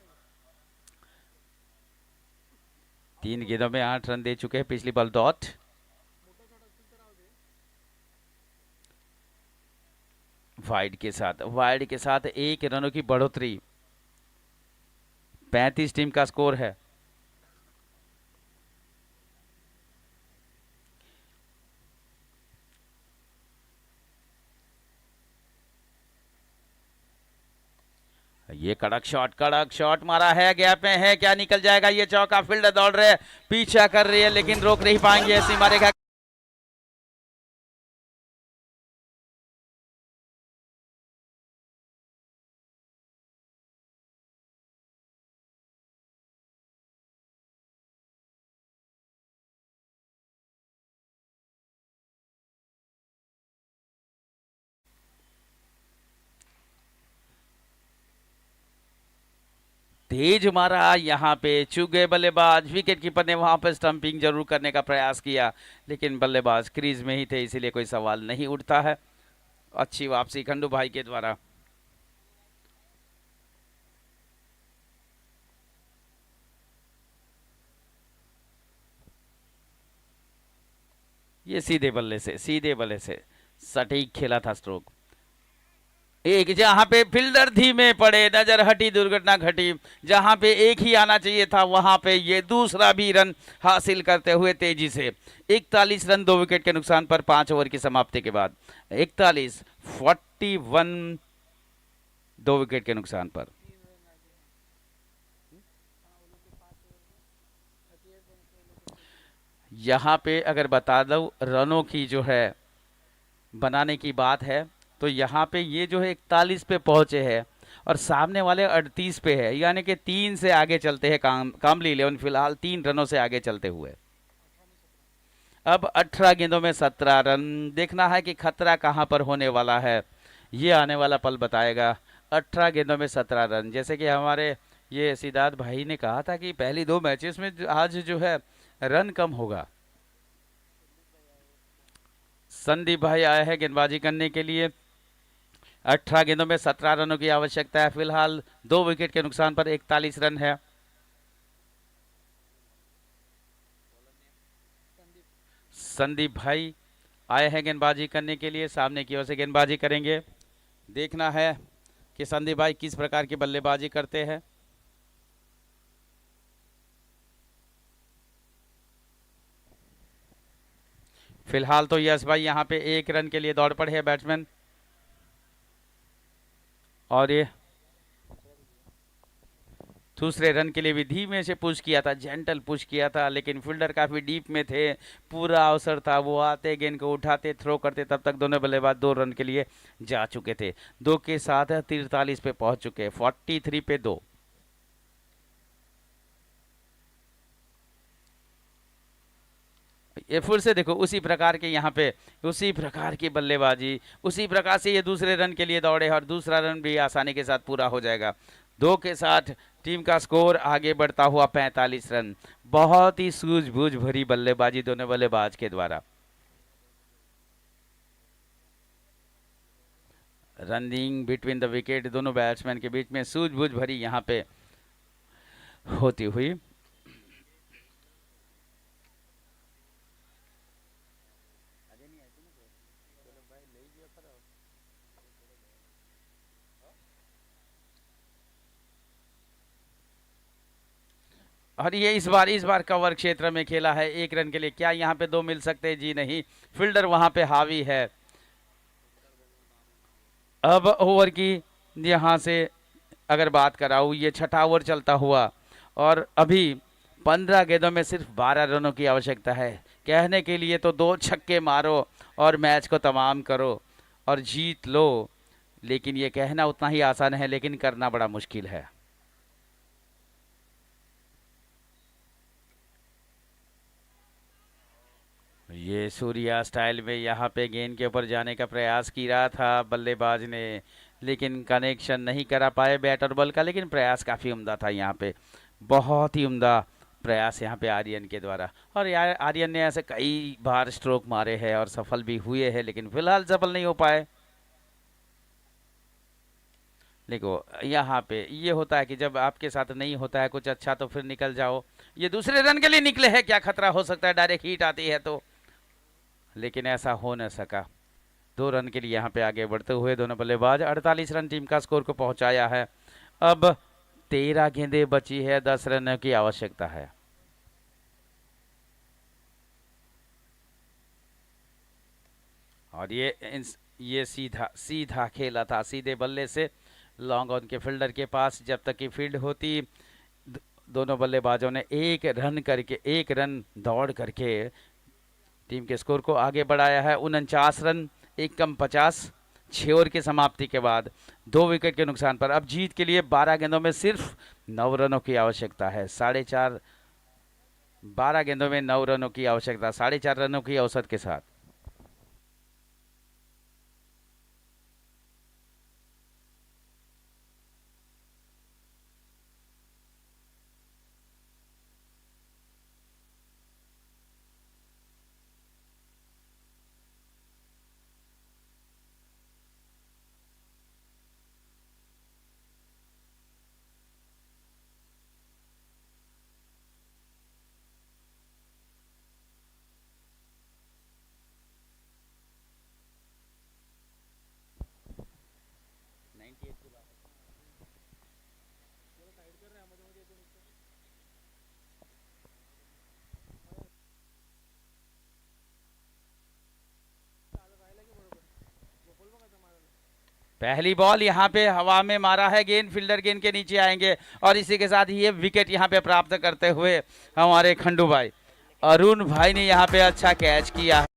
3 गेंदों में 8 रन दे चुके हैं। पिछली बॉल डॉट। वाइड के साथ 1 रनों की बढ़ोतरी। 35 टीम का स्कोर है। ये कड़क शॉट मारा है, गैप में है, क्या निकल जाएगा ये चौका। फील्डर दौड़ रहे, पीछा कर रही है लेकिन रोक नहीं पाएंगे। सीमा रेखा तेज मारा, यहाँ पे चूक गए बल्लेबाज। विकेट कीपर ने वहां पर स्टंपिंग जरूर करने का प्रयास किया लेकिन बल्लेबाज क्रीज में ही थे, इसीलिए कोई सवाल नहीं उठता है। अच्छी वापसी खंडू भाई के द्वारा। ये सीधे बल्ले से सटीक खेला था स्ट्रोक। एक जहां पे फील्डर धीमे पड़े, नजर हटी, दुर्घटना घटी। जहां पे एक ही आना चाहिए था वहां पे ये दूसरा भी रन हासिल करते हुए तेजी से 41 रन 2 विकेट के नुकसान पर 5 ओवर की समाप्ति के बाद 41 2 विकेट के नुकसान पर। यहाँ पे अगर बता दो रनों की जो है बनाने की बात है तो यहाँ पे ये जो है 41 पे पहुंचे हैं और सामने वाले 38 पे है, यानी कि 3 से आगे चलते हैं। कामली 11 फिलहाल 3 रनों से आगे चलते हुए। अब 18 गेंदों में 17 रन। देखना है कि खतरा कहां पर होने वाला है, ये आने वाला पल बताएगा। 18 गेंदों में 17 रन, जैसे कि हमारे ये सिद्धार्थ भाई ने कहा था कि पहली 2 मैचेस में आज जो है रन कम होगा। संदीप भाई आए हैं गेंदबाजी करने के लिए। 18 गेंदों में 17 रनों की आवश्यकता है। फिलहाल 2 विकेट के नुकसान पर 41 रन है। संदीप भाई आए हैं गेंदबाजी करने के लिए, सामने की ओर से गेंदबाजी करेंगे। देखना है कि संदीप भाई किस प्रकार की बल्लेबाजी करते हैं। फिलहाल तो यश भाई यहाँ पे 1 रन के लिए दौड़ पड़े हैं बैट्समैन, और ये दूसरे रन के लिए भी धीमे से पुश किया था, जेंटल पुश किया था, लेकिन फील्डर काफी डीप में थे, पूरा अवसर था, वो आते गेंद को उठाते थ्रो करते, तब तक दोनों बल्लेबाज 2 रन के लिए जा चुके थे। 2 के साथ 43 पे पहुंच चुके, 43 पे 2। ये फिर से देखो उसी प्रकार के यहाँ पे उसी प्रकार की बल्लेबाजी, उसी प्रकार से ये दूसरे रन के लिए दौड़े और दूसरा रन भी आसानी के साथ पूरा हो जाएगा। 2 के साथ टीम का स्कोर आगे बढ़ता हुआ 45 रन। बहुत ही सूझबूझ भरी बल्लेबाजी दोनों बल्लेबाज के द्वारा। रनिंग बिटवीन द विकेट, दोनों बैट्समैन के बीच में सूझबूझ भरी यहाँ पे होती हुई। और ये इस बार कवर क्षेत्र में खेला है 1 रन के लिए, क्या यहाँ पे 2 मिल सकते हैं? जी नहीं, फील्डर वहां पे हावी है। अब ओवर की यहाँ से अगर बात कराऊँ, ये छठा ओवर चलता हुआ और अभी 15 गेंदों में सिर्फ 12 रनों की आवश्यकता है। कहने के लिए तो 2 छक्के मारो और मैच को तमाम करो और जीत लो, लेकिन ये कहना उतना ही आसान है, लेकिन करना बड़ा मुश्किल है। ये सूर्या स्टाइल में यहाँ पे गेंद के ऊपर जाने का प्रयास किया था बल्लेबाज ने, लेकिन कनेक्शन नहीं करा पाए बैट और बॉल का, लेकिन प्रयास काफ़ी उम्दा था यहाँ पे, बहुत ही उम्दा प्रयास यहाँ पे आर्यन के द्वारा। और यार आर्यन ने ऐसे कई बार स्ट्रोक मारे हैं और सफल भी हुए हैं, लेकिन फिलहाल सफल नहीं हो पाए। देखो यहाँ पे ये होता है कि जब आपके साथ नहीं होता है कुछ अच्छा तो फिर निकल जाओ। ये दूसरे रन के लिए निकले हैं, क्या खतरा हो सकता है डायरेक्ट हिट आती है तो, लेकिन ऐसा हो न सका। 2 रन के लिए यहाँ पे आगे बढ़ते हुए दोनों बल्लेबाज 48 रन टीम का स्कोर को पहुंचाया है। अब 13 गेंदें बची है, 10 रनों की आवश्यकता है। और ये सीधा सीधा खेला था, सीधे बल्ले से लॉन्ग ऑन के फील्डर के पास, जब तक की फील्ड होती दोनों बल्लेबाजों ने 1 रन दौड़ करके टीम के स्कोर को आगे बढ़ाया है। 49 रन, 1 कम 50, 6 ओवर की समाप्ति के बाद 2 विकेट के नुकसान पर अब जीत के लिए 12 गेंदों में सिर्फ 9 रनों की आवश्यकता है। 12 गेंदों में 9 रनों की आवश्यकता, 4.5 रनों की औसत के साथ। पहली बॉल यहाँ पे हवा में मारा है गेंद, फील्डर गेंद के नीचे आएंगे और इसी के साथ ये विकेट यहाँ पे प्राप्त करते हुए हमारे खंडू भाई अरुण भाई ने यहाँ पे अच्छा कैच किया है।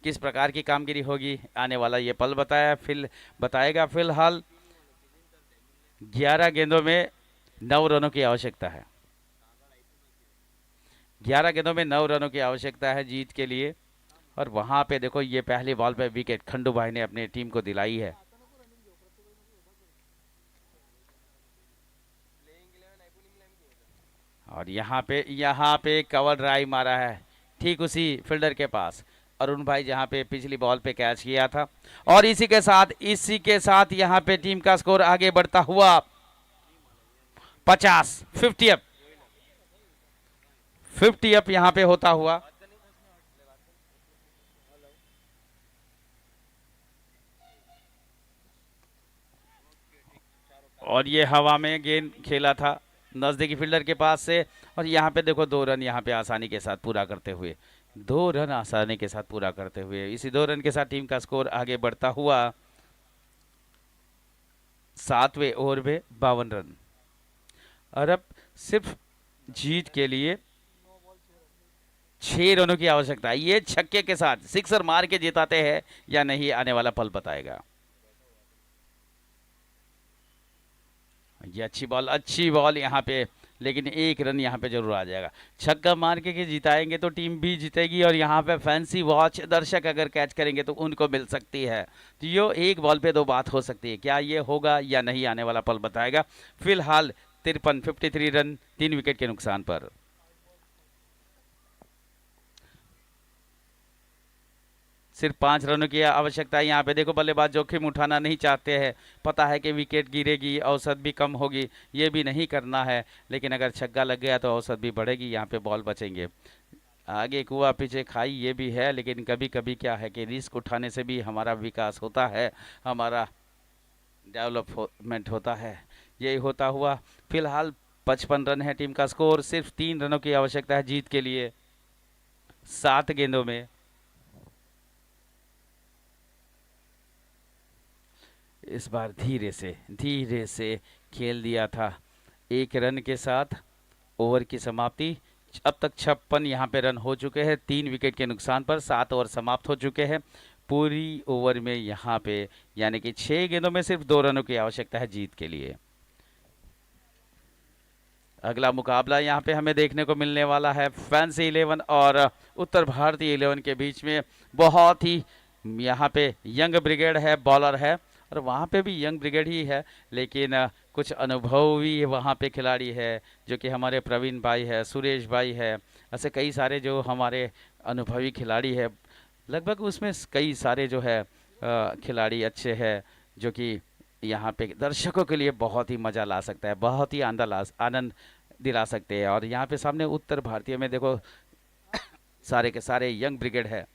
किस प्रकार की कामगिरी होगी आने वाला ये पल बताएगा। फिलहाल 11 गेंदों में 9 रनों की आवश्यकता है। 11 गेंदों में 9 रनों की आवश्यकता है जीत के लिए। और वहां पे देखो ये पहली बॉल पे विकेट खंडू भाई ने अपनी टीम को दिलाई है। और यहाँ पे कवर ड्राइव मारा है ठीक उसी फील्डर के पास, अरुण भाई, जहाँ पे पिछली बॉल पे कैच किया था। और इसी के साथ यहाँ पे टीम का स्कोर आगे बढ़ता हुआ 50 अप यहाँ पे होता हुआ। और ये हवा में गेंद खेला था नजदीकी फील्डर के पास से, और यहाँ पे देखो 2 रन यहाँ पे आसानी के साथ पूरा करते हुए, 2 रन आसानी के साथ पूरा करते हुए, इसी 2 रन के साथ टीम का स्कोर आगे बढ़ता हुआ 7वें ओवर में 52 रन। और अब सिर्फ जीत के लिए 6 रनों की आवश्यकता है। ये छक्के के साथ सिक्सर मार के जिताते हैं या नहीं, आने वाला पल बताएगा। ये अच्छी बॉल यहाँ पे, लेकिन 1 रन यहाँ पे जरूर आ जाएगा। छक्का मार के जिताएंगे तो टीम भी जीतेगी, और यहाँ पे फैंसी वॉच दर्शक अगर कैच करेंगे तो उनको मिल सकती है। तो ये एक बॉल पे 2 बात हो सकती है, क्या ये होगा या नहीं, आने वाला पल बताएगा। फिलहाल 53 रन 3 विकेट के नुकसान पर। सिर्फ 5 रनों की आवश्यकता है। यहाँ पे देखो बल्लेबाज जोखिम उठाना नहीं चाहते हैं, पता है कि विकेट गिरेगी, औसत भी कम होगी, ये भी नहीं करना है। लेकिन अगर छक्का लग गया तो औसत भी बढ़ेगी, यहाँ पे बॉल बचेंगे। आगे कुआ पीछे खाई, ये भी है, लेकिन कभी कभी क्या है कि रिस्क उठाने से भी हमारा विकास होता है, हमारा डेवलपमेंट होता है। यही होता हुआ फिलहाल 55 रन है टीम का स्कोर, सिर्फ 3 रनों की आवश्यकता है जीत के लिए 7 गेंदों में। इस बार धीरे से खेल दिया था 1 रन के साथ ओवर की समाप्ति। अब तक 56 यहाँ पे रन हो चुके हैं 3 विकेट के नुकसान पर, 7 ओवर समाप्त हो चुके हैं पूरी ओवर में यहाँ पे, यानी कि 6 गेंदों में सिर्फ 2 रनों की आवश्यकता है जीत के लिए। अगला मुकाबला यहाँ पे हमें देखने को मिलने वाला है फैंसी 11 और उत्तर भारतीय 11 के बीच में। बहुत ही यहाँ पे यंग ब्रिगेड है, बॉलर है, और वहाँ पे भी यंग ब्रिगेड ही है, लेकिन कुछ अनुभवी वहाँ पे खिलाड़ी है, जो कि हमारे प्रवीण भाई है, सुरेश भाई है, ऐसे कई सारे जो हमारे अनुभवी खिलाड़ी है। लगभग उसमें कई सारे जो है खिलाड़ी अच्छे हैं, जो कि यहाँ पे दर्शकों के लिए बहुत ही मज़ा ला सकता है, बहुत ही आनंद दिला सकते हैं। और यहाँ पे सामने उत्तर भारतीय में देखो सारे के सारे यंग ब्रिगेड है,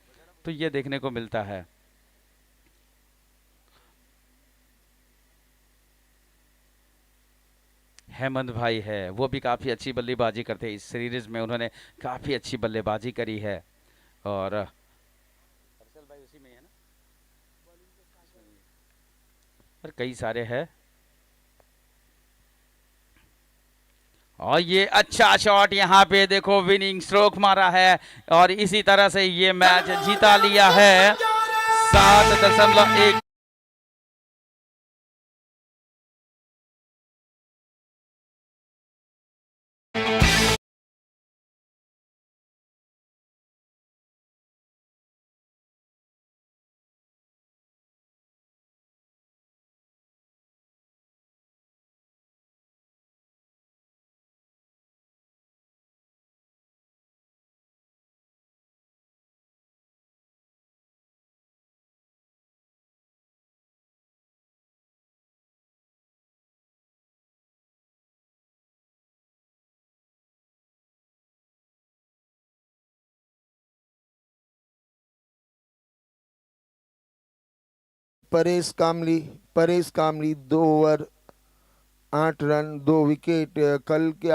तो ये देखने को मिलता है। हेमंत भाई है, वो भी काफ़ी अच्छी बल्लेबाजी करते हैं, इस सीरीज में उन्होंने काफ़ी अच्छी बल्लेबाजी करी है। और हर्षल भाई उसी में है ना, और कई सारे हैं। और ये अच्छा शॉट, यहाँ पे देखो विनिंग स्ट्रोक मारा है, और इसी तरह से ये मैच जीता लिया है 7.1। परेश कामली 2 ओवर 8 रन 2 विकेट। कल के